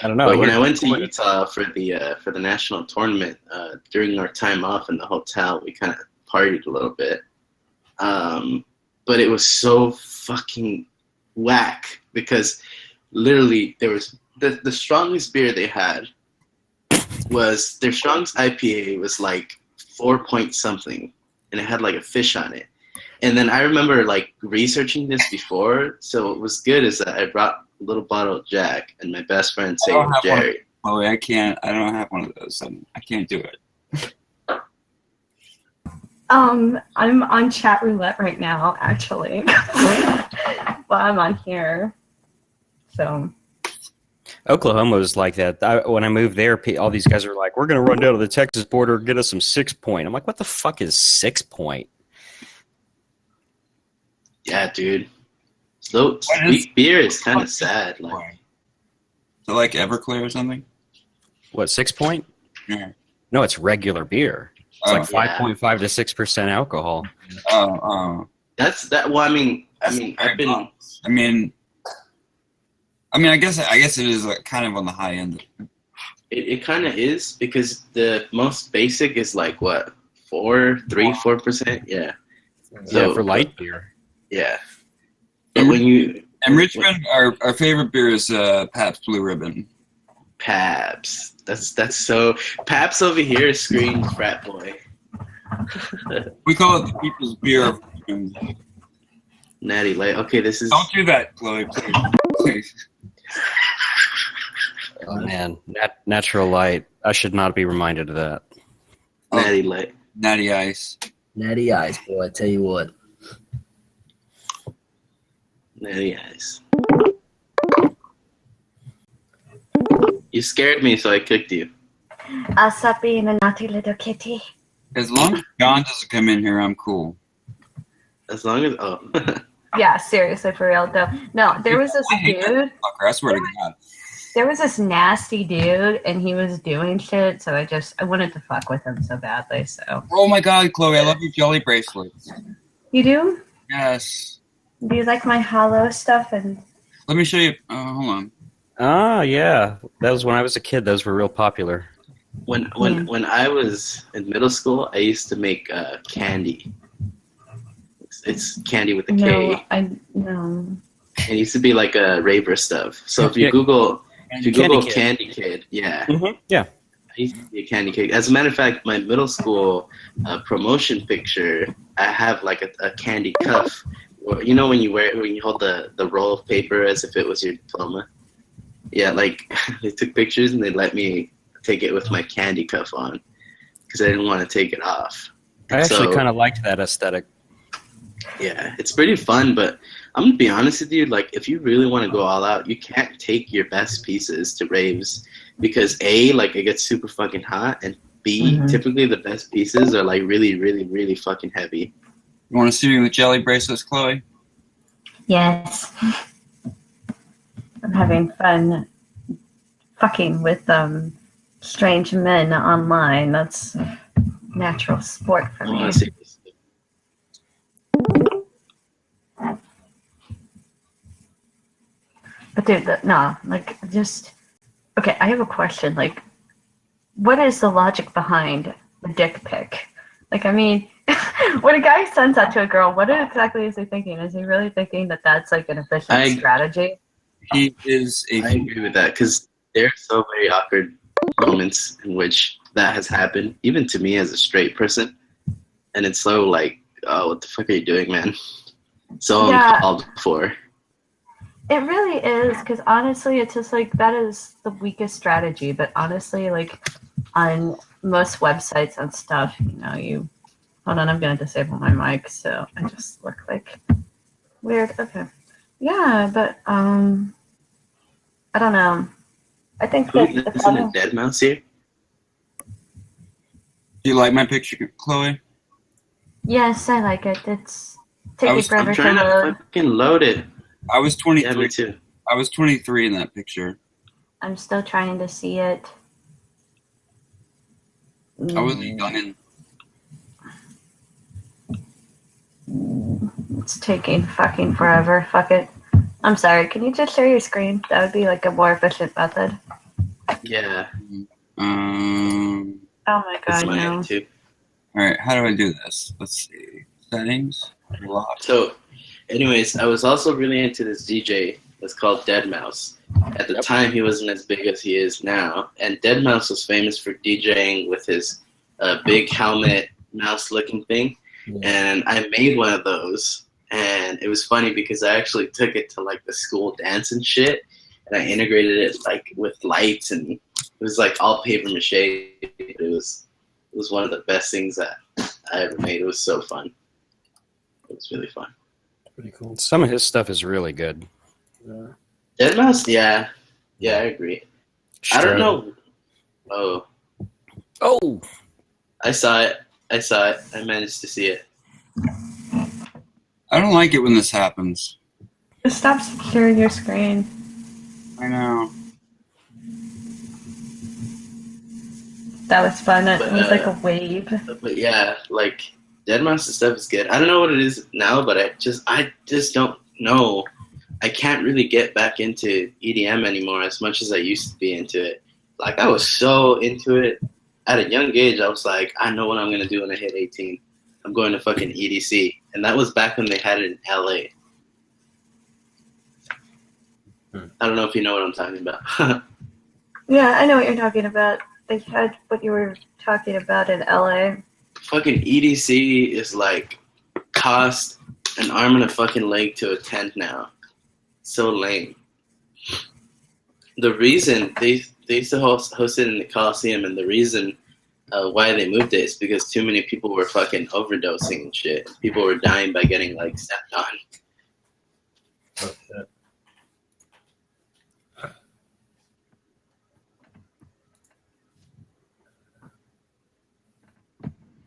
[SPEAKER 1] I don't know.
[SPEAKER 6] But when
[SPEAKER 1] Here-
[SPEAKER 6] I went to Utah for the national tournament, during our time off in the hotel, we kind of partied a little bit. But it was so fucking whack because literally there was the strongest beer they had was their strongest IPA was like 4 point something, and it had like a fish on it. And then I remember like researching this before, so what was good is that I brought a little bottle of Jack, and my best friend say Jerry.
[SPEAKER 7] Oh, I can't. I don't have one of those. I can't do it.
[SPEAKER 2] I'm on chat roulette right now, actually. While I'm on here. So.
[SPEAKER 1] Oklahoma was like that. When I moved there, all these guys are like, "We're going to run down to the Texas border and get us some 6 Point." I'm like, "What the fuck is 6 Point?"
[SPEAKER 6] Yeah, dude. Sweet beer is kind of sad. Like,
[SPEAKER 7] So like Everclear or something?
[SPEAKER 1] What, 6 Point?
[SPEAKER 7] Yeah.
[SPEAKER 1] No, it's regular beer. It's like 5.5 to 6% alcohol.
[SPEAKER 6] That's that. Well, I mean, I've been.
[SPEAKER 7] I guess it is like kind of on the high end.
[SPEAKER 6] It kind of is, because the most basic is like what 4%. Yeah.
[SPEAKER 1] So for light beer.
[SPEAKER 6] Yeah. But when you
[SPEAKER 7] in Richmond, our favorite beer is Pabst Blue Ribbon.
[SPEAKER 6] Pabst. That's so. Pabst over here screams frat boy.
[SPEAKER 7] We call it the people's beer of Richmond.
[SPEAKER 6] Natty Light. Okay, this is.
[SPEAKER 7] Don't do that, Chloe. Please.
[SPEAKER 1] Oh man, natural light. I should not be reminded of that.
[SPEAKER 6] Natty Light.
[SPEAKER 7] Natty Ice.
[SPEAKER 4] Natty Ice, boy. I tell you what.
[SPEAKER 6] Natty Ice. You scared me, so I kicked you.
[SPEAKER 2] Stop being a naughty little kitty.
[SPEAKER 7] As long as John doesn't come in here, I'm cool.
[SPEAKER 6] As long as
[SPEAKER 2] Yeah, seriously, for real though. No, there was this dude.
[SPEAKER 7] Fucker, I swear to God.
[SPEAKER 2] There was this nasty dude, and he was doing shit. So I wanted to fuck with him so badly. So.
[SPEAKER 7] Oh my God, Chloe, I love your jelly bracelets.
[SPEAKER 2] You do?
[SPEAKER 7] Yes.
[SPEAKER 2] Do you like my hollow stuff? And
[SPEAKER 7] Let me show you. Hold on.
[SPEAKER 1] Ah, yeah. That was when I was a kid. Those were real popular.
[SPEAKER 6] when I was in middle school, I used to make candy. It's candy with a K.
[SPEAKER 2] No.
[SPEAKER 6] It used to be like a raver stuff. So if you Google Candy Kid, yeah.
[SPEAKER 1] Mm-hmm. Yeah.
[SPEAKER 6] I used to be a candy kid. As a matter of fact, my middle school promotion picture, I have like a candy cuff. You know when you hold the roll of paper as if it was your diploma? Yeah, like they took pictures and they let me take it with my candy cuff on because I didn't want to take it off.
[SPEAKER 1] I actually kind of liked that aesthetic.
[SPEAKER 6] Yeah, it's pretty fun, but I'm going to be honest with you, like, if you really want to go all out, you can't take your best pieces to raves because A, like, it gets super fucking hot, and B, typically the best pieces are, like, really, really, really fucking heavy.
[SPEAKER 7] You want to see me with jelly bracelets, Chloe?
[SPEAKER 2] Yes. I'm having fun fucking with strange men online. That's a natural sport for me. But dude, okay, I have a question. Like, what is the logic behind the dick pic? Like, I mean, when a guy sends that to a girl, what exactly is he thinking? Is he really thinking that that's like an efficient strategy?
[SPEAKER 7] He is
[SPEAKER 6] I agree with that because there are so many awkward moments in which that has happened, even to me as a straight person. And it's so like, oh, what the fuck are you doing, man? So uncalled for.
[SPEAKER 2] It really is, because honestly, it's just like that is the weakest strategy. But honestly, like on most websites and stuff, hold on, I'm gonna disable my mic so I just look like weird. Okay, yeah, but I don't know. I think that
[SPEAKER 6] Isn't a dead mouse here?
[SPEAKER 7] Do you like my picture, Chloe?
[SPEAKER 2] Yes, I like it. It's taking forever
[SPEAKER 6] I'm trying to fucking load it.
[SPEAKER 7] I was 23.
[SPEAKER 6] Yeah, me too.
[SPEAKER 7] I was 23 in that picture.
[SPEAKER 2] I'm still trying to see it.
[SPEAKER 7] I was a youngin'.
[SPEAKER 2] It's taking fucking forever. Fuck it. I'm sorry. Can you just share your screen? That would be like a more efficient method.
[SPEAKER 6] Yeah.
[SPEAKER 2] Oh my god, no.
[SPEAKER 6] Too.
[SPEAKER 7] All right, how do I do this? Let's see. Settings. Lock.
[SPEAKER 6] So, anyways, I was also really into this DJ that's called Deadmau5. At the time, he wasn't as big as he is now. And Deadmau5 was famous for DJing with his big helmet, mouse-looking thing. and I made one of those. And it was funny because I actually took it to like the school dance and shit, and I integrated it like with lights, and it was like all paper mache. It was one of the best things that I ever made. It was so fun. It was really fun.
[SPEAKER 4] Pretty cool.
[SPEAKER 1] Some of his stuff is really good.
[SPEAKER 4] Yeah.
[SPEAKER 6] Deadmau5, yeah, I agree. I don't know.
[SPEAKER 1] Oh,
[SPEAKER 6] I saw it. I managed to see it.
[SPEAKER 7] I don't like it when this happens.
[SPEAKER 2] Just stop sharing your screen.
[SPEAKER 7] I know.
[SPEAKER 2] That was fun. It was like a wave.
[SPEAKER 6] But yeah, like Deadmau5 stuff is good. I don't know what it is now, but I just don't know. I can't really get back into EDM anymore as much as I used to be into it. Like I was so into it at a young age. I was like, I know what I'm gonna do when I hit 18. I'm going to fucking EDC, and that was back when they had it in LA. I don't know if you know what I'm talking about.
[SPEAKER 2] Yeah, I know what you're talking about. They had what you were talking about in LA.
[SPEAKER 6] Fucking EDC is like cost an arm and a fucking leg to attend now. So lame. The reason they used to host it in the Coliseum, and the reason why they moved it is because too many people were fucking overdosing and shit. People were dying by getting like stepped on.
[SPEAKER 4] Okay.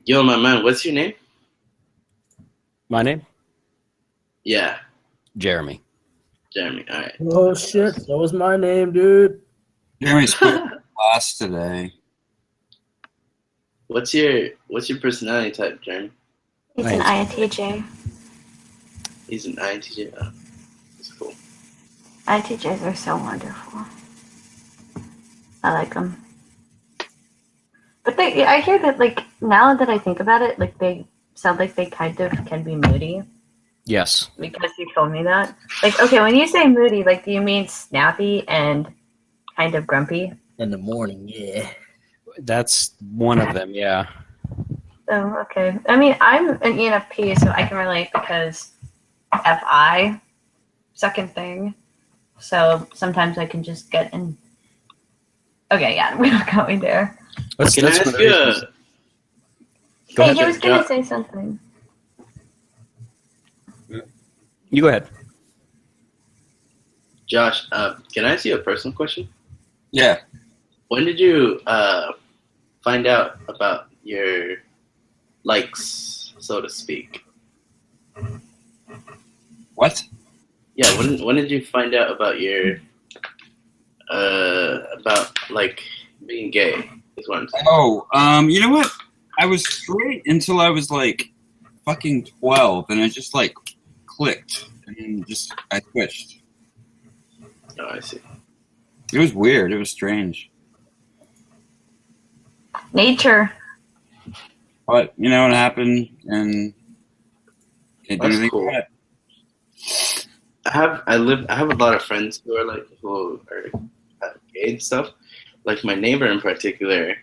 [SPEAKER 6] Yo, my man, what's your name?
[SPEAKER 1] my name?
[SPEAKER 6] Yeah,
[SPEAKER 1] Jeremy.
[SPEAKER 6] Jeremy. All right.
[SPEAKER 4] Oh shit, that was my name, dude.
[SPEAKER 7] Jeremy's class today.
[SPEAKER 6] What's your personality type, Jeremy?
[SPEAKER 2] He's an INTJ.
[SPEAKER 6] He's an INTJ. Oh, that's cool.
[SPEAKER 2] INTJs are so wonderful. I like them. But I hear that, like, now that I think about it, like, they sound like they kind of can be moody.
[SPEAKER 1] Yes.
[SPEAKER 2] Because you told me that. Like, okay, when you say moody, like, do you mean snappy and kind of grumpy?
[SPEAKER 4] In the morning, yeah.
[SPEAKER 1] That's one of them, yeah.
[SPEAKER 2] Oh, okay. I mean, I'm an ENFP, so I can relate because FI, second thing. So sometimes I can just get in. Okay, yeah, we're not going there.
[SPEAKER 6] Can I ask you a...
[SPEAKER 1] Go
[SPEAKER 2] Hey,
[SPEAKER 1] ahead.
[SPEAKER 2] he was going to say something.
[SPEAKER 1] You go ahead.
[SPEAKER 6] Josh, can I ask you a personal question?
[SPEAKER 7] Yeah.
[SPEAKER 6] When did you find out about your likes, so to speak?
[SPEAKER 7] What?
[SPEAKER 6] Yeah, when did you find out about your about like being gay? Is what I'm saying.
[SPEAKER 7] Oh, you know what? I was straight until I was like fucking 12, and it just like clicked, and just I switched.
[SPEAKER 6] Oh, I see.
[SPEAKER 7] It was weird. It was strange.
[SPEAKER 2] Nature.
[SPEAKER 7] But you know what happened, and can't do
[SPEAKER 6] That's
[SPEAKER 7] anything
[SPEAKER 6] cool.
[SPEAKER 7] about it.
[SPEAKER 6] I have a lot of friends who are gay and stuff. Like my neighbor in particular,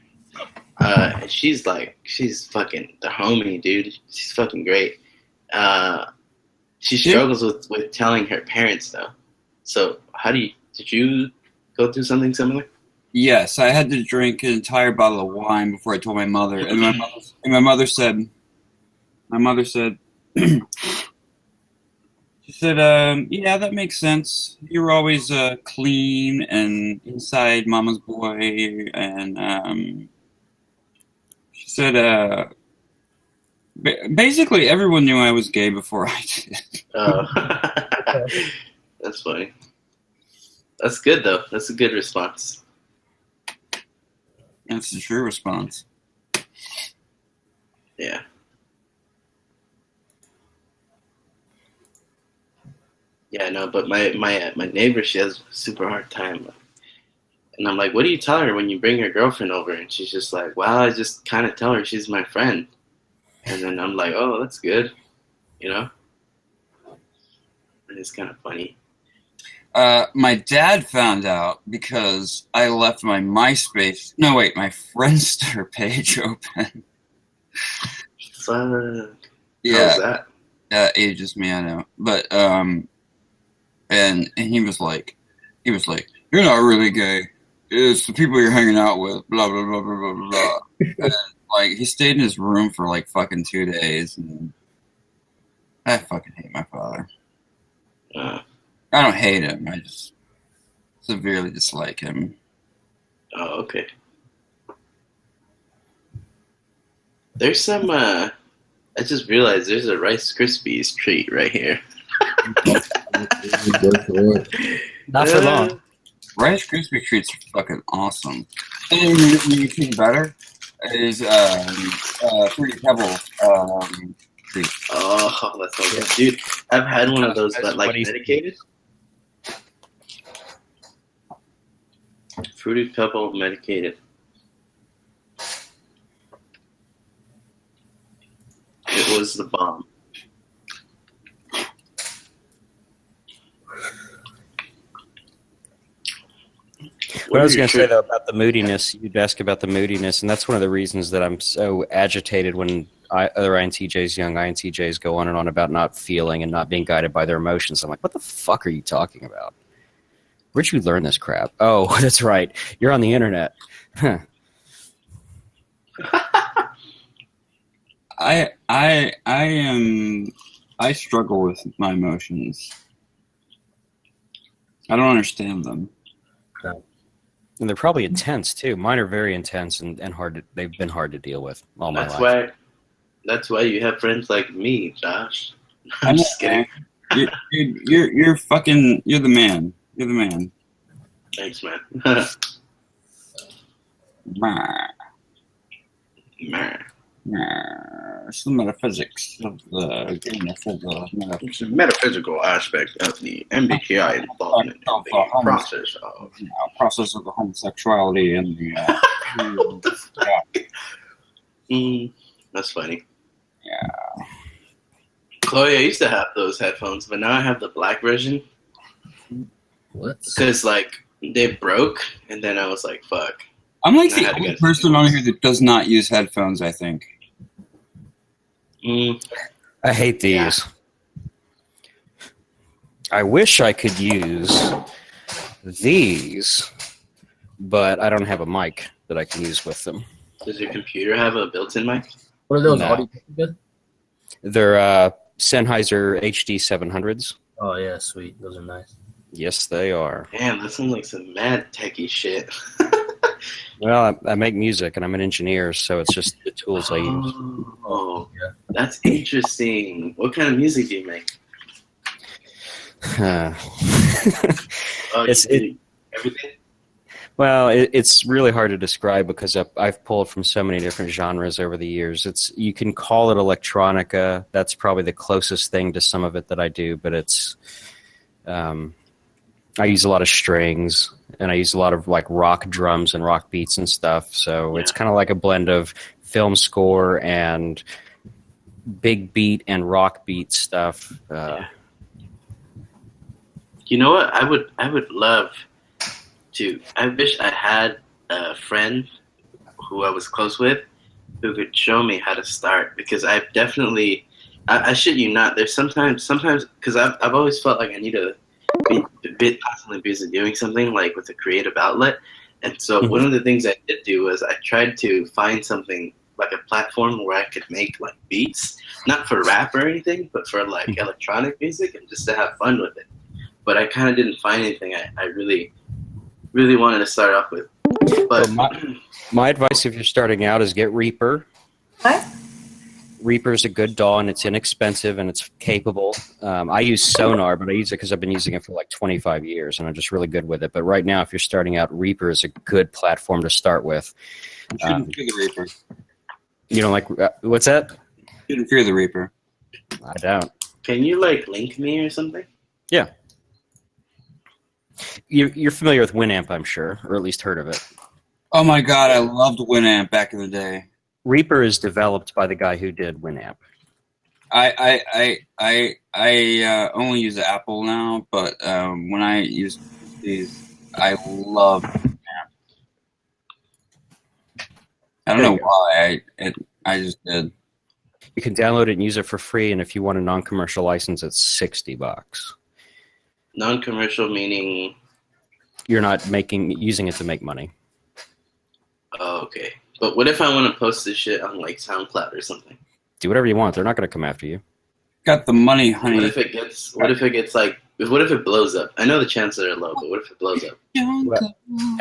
[SPEAKER 6] she's fucking the homie, dude. She's fucking great. She struggles with telling her parents though. So did you go through something similar?
[SPEAKER 7] Yes, I had to drink an entire bottle of wine before I told my mother, and my mother said, she said, yeah, that makes sense. You were always clean and inside mama's boy, and she said, basically everyone knew I was gay before I did.
[SPEAKER 6] Oh, that's funny. That's good though. That's a good response.
[SPEAKER 7] That's the true response.
[SPEAKER 6] Yeah. Yeah, no, but my neighbor, she has a super hard time. And I'm like, what do you tell her when you bring your girlfriend over? And she's just like, well, I just kind of tell her she's my friend. And then I'm like, oh, that's good. You know? And it's kind of funny.
[SPEAKER 7] My dad found out because I left my my Friendster page open.
[SPEAKER 6] Fuck.
[SPEAKER 7] Yeah,
[SPEAKER 6] How's that?
[SPEAKER 7] that ages me, I know. But and he was like, you're not really gay. It's the people you're hanging out with. Blah blah blah blah blah blah. And, like he stayed in his room for like fucking 2 days, and I fucking hate my father.
[SPEAKER 6] Uh,
[SPEAKER 7] I don't hate him. I just severely dislike him.
[SPEAKER 6] oh, okay. There's some. I just realized there's a Rice Krispies treat right here.
[SPEAKER 4] Go for it.
[SPEAKER 1] Not for long.
[SPEAKER 7] Rice Krispie treats are fucking awesome. And you think better is Fruity Pebble treat.
[SPEAKER 6] Oh, that sounds good, dude. I've had one of those, but like
[SPEAKER 1] What do you-
[SPEAKER 6] medicated. Fruity Pebble medicated. It was the bomb.
[SPEAKER 1] What I was going to say though about the moodiness, you'd ask about the moodiness, and that's one of the reasons that I'm so agitated when other INTJs, young INTJs, go on and on about not feeling and not being guided by their emotions. I'm like, what the fuck are you talking about? Where'd you learn this crap? Oh, that's right, you're on the internet. Huh.
[SPEAKER 7] I struggle with my emotions. I don't understand them.
[SPEAKER 1] And they're probably intense too. Mine are very intense and hard. They've been hard to deal with all my life.
[SPEAKER 6] That's why you have friends like me, Josh.
[SPEAKER 7] I'm
[SPEAKER 6] I'm just kidding.
[SPEAKER 7] You're fucking. You're the man. You're the man.
[SPEAKER 6] Thanks, man.
[SPEAKER 7] Meh.
[SPEAKER 6] Man.
[SPEAKER 7] It's the metaphysics of the
[SPEAKER 6] It's a metaphysical aspect of the MBTI involvement in the process of.
[SPEAKER 7] process of the homosexuality and the
[SPEAKER 6] That's funny.
[SPEAKER 7] yeah.
[SPEAKER 6] Chloe, I used to have those headphones, but now I have the black version
[SPEAKER 4] What?
[SPEAKER 6] because like they broke, and then I was like, "Fuck."
[SPEAKER 7] I'm like
[SPEAKER 6] I
[SPEAKER 7] the
[SPEAKER 6] had to
[SPEAKER 7] only
[SPEAKER 6] get
[SPEAKER 7] person on here that does not use headphones. I think.
[SPEAKER 1] I hate these.
[SPEAKER 6] Yeah.
[SPEAKER 1] I wish I could use these, but I don't have a mic that I can use with them.
[SPEAKER 6] Does your computer have a built-in mic?
[SPEAKER 4] What are those?
[SPEAKER 1] No.
[SPEAKER 4] Audio good?
[SPEAKER 1] They're Sennheiser HD 700s.
[SPEAKER 4] Oh yeah, sweet. Those are nice.
[SPEAKER 1] Yes, they are.
[SPEAKER 6] Damn, that sounds like some mad techie shit.
[SPEAKER 1] Well, I make music and I'm an engineer, so it's just the tools I use.
[SPEAKER 6] Oh,
[SPEAKER 4] Yeah.
[SPEAKER 6] that's interesting. What kind of music do you make? Oh,
[SPEAKER 1] It's-
[SPEAKER 6] you do everything.
[SPEAKER 1] Well, it's really hard to describe because I've pulled from so many different genres over the years. You can call it electronica. That's probably the closest thing to some of it that I do, but it's I use a lot of strings and I use a lot of like rock drums and rock beats and stuff. So it's kind of like a blend of film score and big beat and rock beat stuff.
[SPEAKER 6] You know what? I would love to. I wish I had a friend who I was close with who could show me how to start, because I've definitely. I shit you not. There's sometimes because I've always felt like I need to be a bit constantly busy doing something like with a creative outlet, and so one of the things I did do was I tried to find something like a platform where I could make like beats, not for rap or anything, but for like electronic music and just to have fun with it. But I kind of didn't find anything I really wanted to start off with. But
[SPEAKER 1] Well, my advice if you're starting out is get Reaper.
[SPEAKER 2] What?
[SPEAKER 1] Reaper's a good DAW and it's inexpensive and it's capable. I use Sonar, but I use it because I've been using it for like 25 years and I'm just really good with it. But right now, if you're starting out, Reaper is a good platform to start with.
[SPEAKER 7] You shouldn't fear the Reaper.
[SPEAKER 1] You don't like what's that?
[SPEAKER 7] You shouldn't fear the Reaper.
[SPEAKER 1] I don't.
[SPEAKER 6] can you like link me or something?
[SPEAKER 1] Yeah. You're familiar with Winamp, I'm sure, or at least heard of it.
[SPEAKER 7] Oh my god, I loved Winamp back in the day.
[SPEAKER 1] Reaper is developed by the guy who did Winamp.
[SPEAKER 7] I only use Apple now, but when I use these, I love Winamp. I don't know why. I just did.
[SPEAKER 1] You can download it and use it for free, and if you want a non-commercial license, it's $60.
[SPEAKER 6] Non-commercial meaning.
[SPEAKER 1] You're not using it to make money.
[SPEAKER 6] Oh, okay. But what if I want to post this shit on like SoundCloud or something?
[SPEAKER 1] Do whatever you want. They're not going to come after you.
[SPEAKER 7] Got the money, honey.
[SPEAKER 6] What if it gets like? What if it blows up? I know the chances are low, but what if it blows up?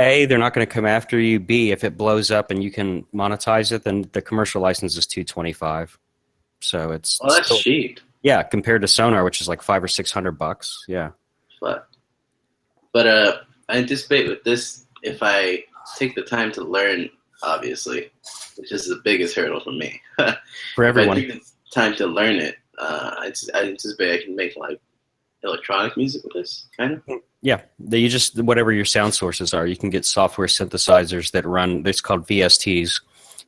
[SPEAKER 1] A, they're not going to come after you. B, if it blows up and you can monetize it, then the commercial license is $225. So it's
[SPEAKER 6] that's
[SPEAKER 1] still,
[SPEAKER 6] cheap.
[SPEAKER 1] yeah, compared to Sonar, which is like $500 or $600. Yeah.
[SPEAKER 6] But I anticipate with this, if I take the time to learn, obviously, which is the biggest hurdle for me.
[SPEAKER 1] For everyone.
[SPEAKER 6] If I take the time to learn it, I anticipate I can make like electronic music with this, kind of.
[SPEAKER 1] Yeah, you just whatever your sound sources are, you can get software synthesizers that run. It's called VSTs,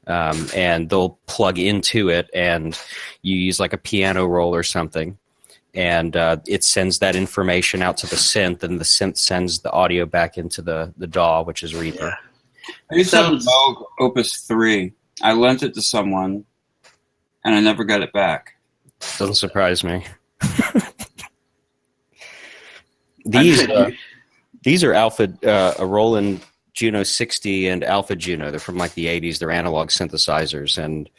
[SPEAKER 1] and they'll plug into it, and you use like a piano roll or something, and it sends that information out to the synth, and the synth sends the audio back into the DAW, which is Reaper.
[SPEAKER 6] Yeah.
[SPEAKER 7] I used to have a Moog Opus 3. I lent it to someone, and I never got it back.
[SPEAKER 1] Doesn't surprise me. These are Alpha, a Roland Juno 60 and Alpha Juno. They're from like the 80s. They're analog synthesizers, and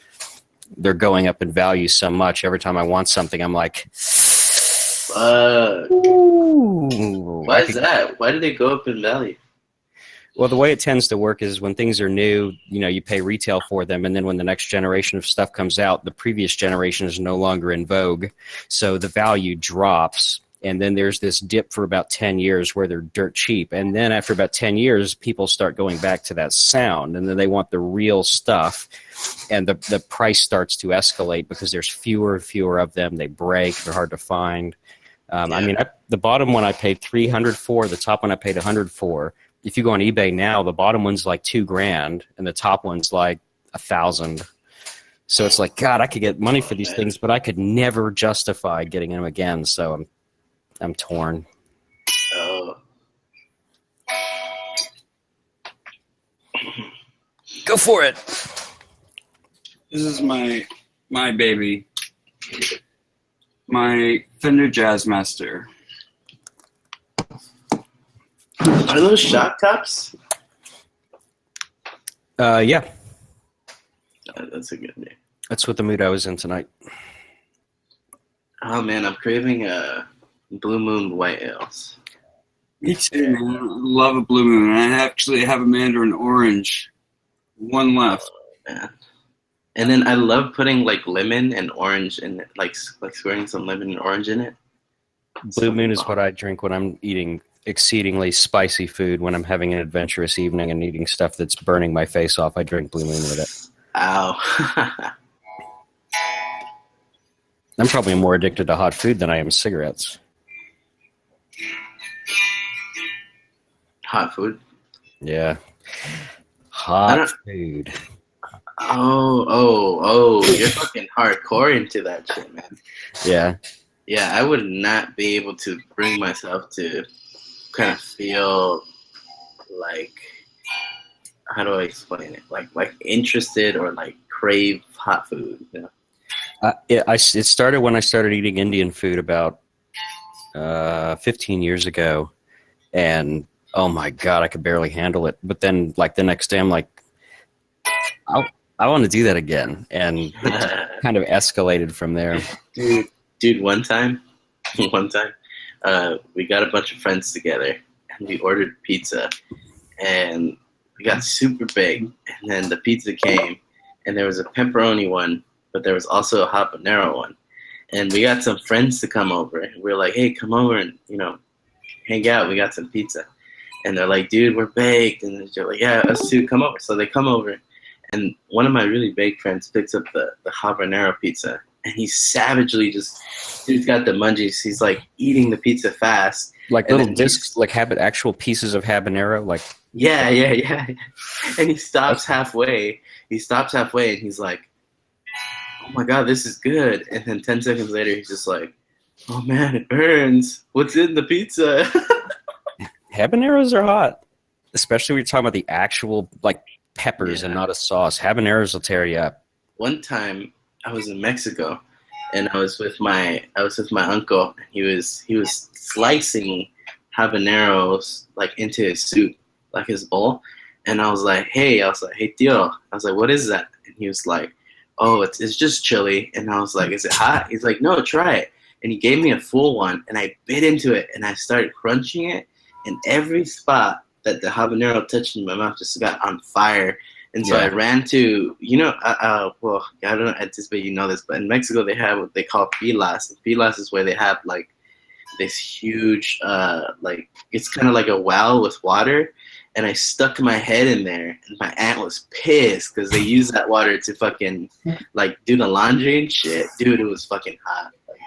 [SPEAKER 1] they're going up in value so much. Every time I want something, I'm like, ooh.
[SPEAKER 6] Why is that? Why did they go up in value?
[SPEAKER 1] Well, the way it tends to work is when things are new, you pay retail for them, and then when the next generation of stuff comes out, the previous generation is no longer in vogue, so the value drops. And then there's this dip for about 10 years where they're dirt cheap. And then after about 10 years, people start going back to that sound. And then they want the real stuff. And the price starts to escalate because there's fewer and fewer of them. They break. They're hard to find. I mean, the bottom one I paid $300 for. The top one I paid $100 for. If you go on eBay now, the bottom one's like $2,000. And the top one's like $1,000. So it's like, God, I could get money for these things, but I could never justify getting them again. So I'm torn.
[SPEAKER 6] Oh.
[SPEAKER 1] Go for it.
[SPEAKER 7] This is my baby. My Fender Jazzmaster.
[SPEAKER 6] Are those shock tops?
[SPEAKER 1] Yeah.
[SPEAKER 6] That's a good name.
[SPEAKER 1] That's what the mood I was in tonight.
[SPEAKER 6] Oh man, I'm craving Blue Moon white ales.
[SPEAKER 7] Me too, man. I love a Blue Moon. I actually have a Mandarin Orange. One left.
[SPEAKER 6] Man. And then I love putting like lemon and orange in it, like squirting some lemon and orange in it.
[SPEAKER 1] Blue Moon is what I drink when I'm eating exceedingly spicy food, when I'm having an adventurous evening and eating stuff that's burning my face off. I drink Blue Moon with it.
[SPEAKER 6] Ow.
[SPEAKER 1] I'm probably more addicted to hot food than I am cigarettes.
[SPEAKER 6] Hot food?
[SPEAKER 1] Yeah. Hot food.
[SPEAKER 6] Oh, you're fucking hardcore into that shit, man.
[SPEAKER 1] Yeah.
[SPEAKER 6] Yeah, I would not be able to bring myself to kind of feel like, how do I explain it? Like interested or like crave hot food, you know?
[SPEAKER 1] It started when I started eating Indian food about 15 years ago, and oh my God, I could barely handle it. But then, like the next day, I'm like, I want to do that again, and it kind of escalated from there.
[SPEAKER 6] Dude, one time, we got a bunch of friends together, and we ordered pizza, and we got super big, and then the pizza came, and there was a pepperoni one, but there was also a habanero one. And we got some friends to come over. And we were like, hey, come over and, hang out. We got some pizza. And they're like, dude, we're baked. And they're like, yeah, us too, come over. So they come over. And one of my really big friends picks up the habanero pizza. And he's savagely dude's got the munchies. He's like eating the pizza fast.
[SPEAKER 1] Like little discs, like actual pieces of habanero? Like
[SPEAKER 6] Yeah. And he stops halfway. And he's like, oh my God, this is good. And then 10 seconds later, he's just like, oh man, it burns. What's in the pizza?
[SPEAKER 1] Habaneros are hot, especially when you're talking about the actual like peppers and not a sauce. Habaneros will tear you up.
[SPEAKER 6] One time, was in Mexico, and I was with my uncle. He was slicing habaneros like into his soup, like his bowl. And I was like, hey, tío. I was like, what is that? And he was like, oh, it's just chili. And I was like, is it hot? He's like, no, try it. And he gave me a full one, and I bit into it, and I started crunching it, and every spot that the habanero touched in my mouth just got on fire. And so I ran to, well, I don't anticipate you know this, but in Mexico they have what they call pilas. And pilas is where they have like this huge, like it's kind of like a well with water. And I stuck my head in there, and my aunt was pissed because they use that water to fucking like do the laundry and shit. Dude, it was fucking hot. Like,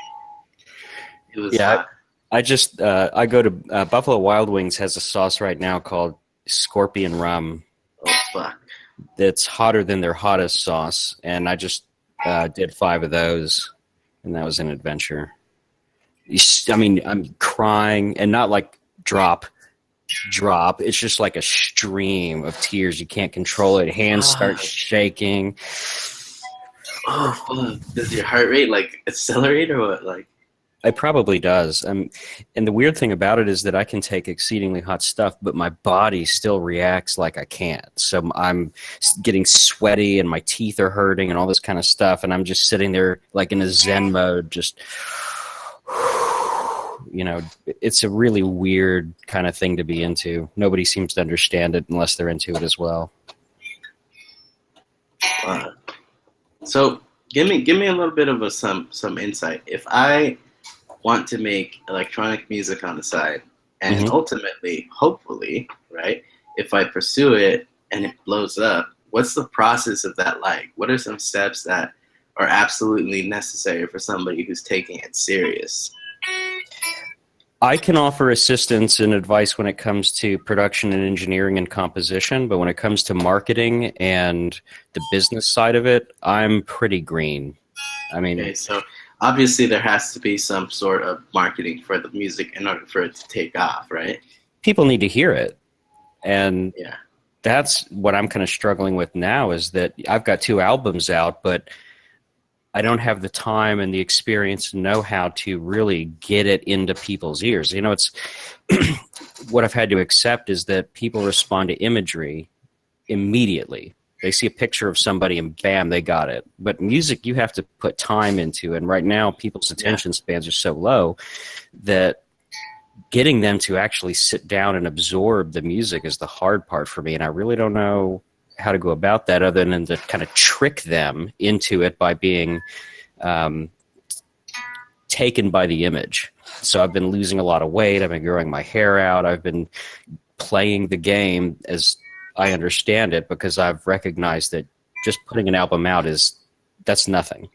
[SPEAKER 6] it was hot.
[SPEAKER 1] I just I go to Buffalo Wild Wings has a sauce right now called Scorpion Rum.
[SPEAKER 6] Oh fuck.
[SPEAKER 1] That's hotter than their hottest sauce, and I just did 5 of those, and that was an adventure. I mean, I'm crying, and not like drop. It's just like a stream of tears. You can't control it. Hands start shaking.
[SPEAKER 6] Oh fuck! Does your heart rate like accelerate or what? Like,
[SPEAKER 1] it probably does. And the weird thing about it is that I can take exceedingly hot stuff, but my body still reacts like I can't. So I'm getting sweaty, and my teeth are hurting, and all this kind of stuff. And I'm just sitting there like in a Zen mode, just. You know, it's a really weird kind of thing to be into. Nobody seems to understand it unless they're into it as well.
[SPEAKER 6] So give me a little bit of some insight. If I want to make electronic music on the side, and ultimately, hopefully, right, if I pursue it and it blows up, what's the process of that like? What are some steps that are absolutely necessary for somebody who's taking it serious?
[SPEAKER 1] I can offer assistance and advice when it comes to production and engineering and composition, but when it comes to marketing and the business side of it, I'm pretty green. I mean,
[SPEAKER 6] okay, so obviously there has to be some sort of marketing for the music in order for it to take off, right?
[SPEAKER 1] People need to hear it. And
[SPEAKER 6] yeah,
[SPEAKER 1] that's what I'm kind of struggling with now, is that I've got 2 albums out, but I don't have the time and the experience and know-how to really get it into people's ears. You know, it's what I've had to accept is that people respond to imagery immediately. They see a picture of somebody and bam, they got it. But music, you have to put time into. And right now, people's attention spans are so low that getting them to actually sit down and absorb the music is the hard part for me. And I really don't know how to go about that other than to kind of trick them into it by being taken by the image. So I've been losing a lot of weight. I've been growing my hair out. I've been playing the game as I understand it, because I've recognized that just putting an album out that's nothing.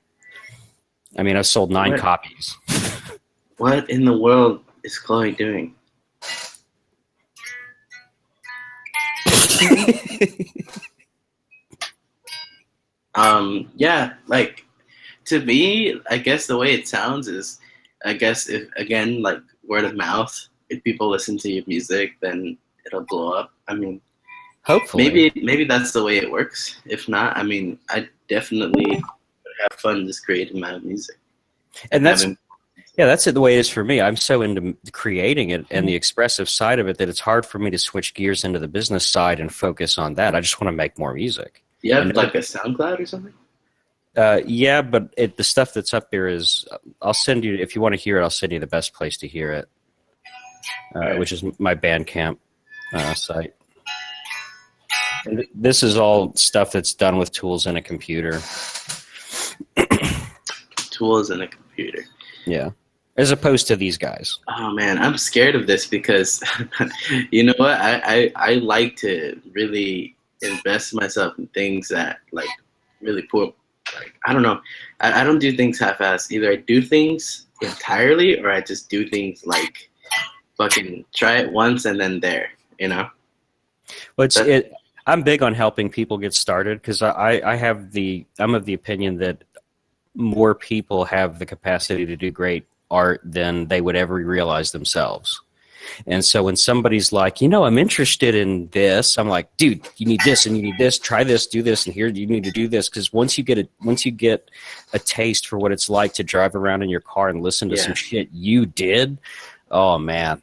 [SPEAKER 1] I mean, I've sold 9 copies.
[SPEAKER 6] What in the world is Chloe doing? Yeah, like, to me, I guess the way it sounds is, I guess if, again, like word of mouth, if people listen to your music, then it'll blow up. I mean,
[SPEAKER 1] Hopefully.
[SPEAKER 6] maybe that's the way it works. If not, I mean, I definitely would have fun just creating my own music.
[SPEAKER 1] And that's it, the way it is for me. I'm so into creating it and the expressive side of it that it's hard for me to switch gears into the business side and focus on that. I just want to make more music.
[SPEAKER 6] You have like a SoundCloud or something?
[SPEAKER 1] Yeah, but the stuff that's up there is, I'll send you, if you want to hear it, I'll send you the best place to hear it, which is my Bandcamp site. And this is all stuff that's done with tools in a computer.
[SPEAKER 6] Tools in a computer.
[SPEAKER 1] Yeah. As opposed to these guys.
[SPEAKER 6] Oh man, I'm scared of this because you know what? I like to really invest myself in things that like really put, like, I don't know. I don't do things half-assed. Either I do things entirely or I just do things like fucking try it once and then there, you know?
[SPEAKER 1] Well, I'm big on helping people get started because I'm of the opinion that more people have the capacity to do great art than they would ever realize themselves. And so when somebody's like, I'm interested in this, I'm like, dude, you need this and you need this. Try this, do this, and here you need to do this. Because once you get a taste for what it's like to drive around in your car and listen to some shit you did, oh man.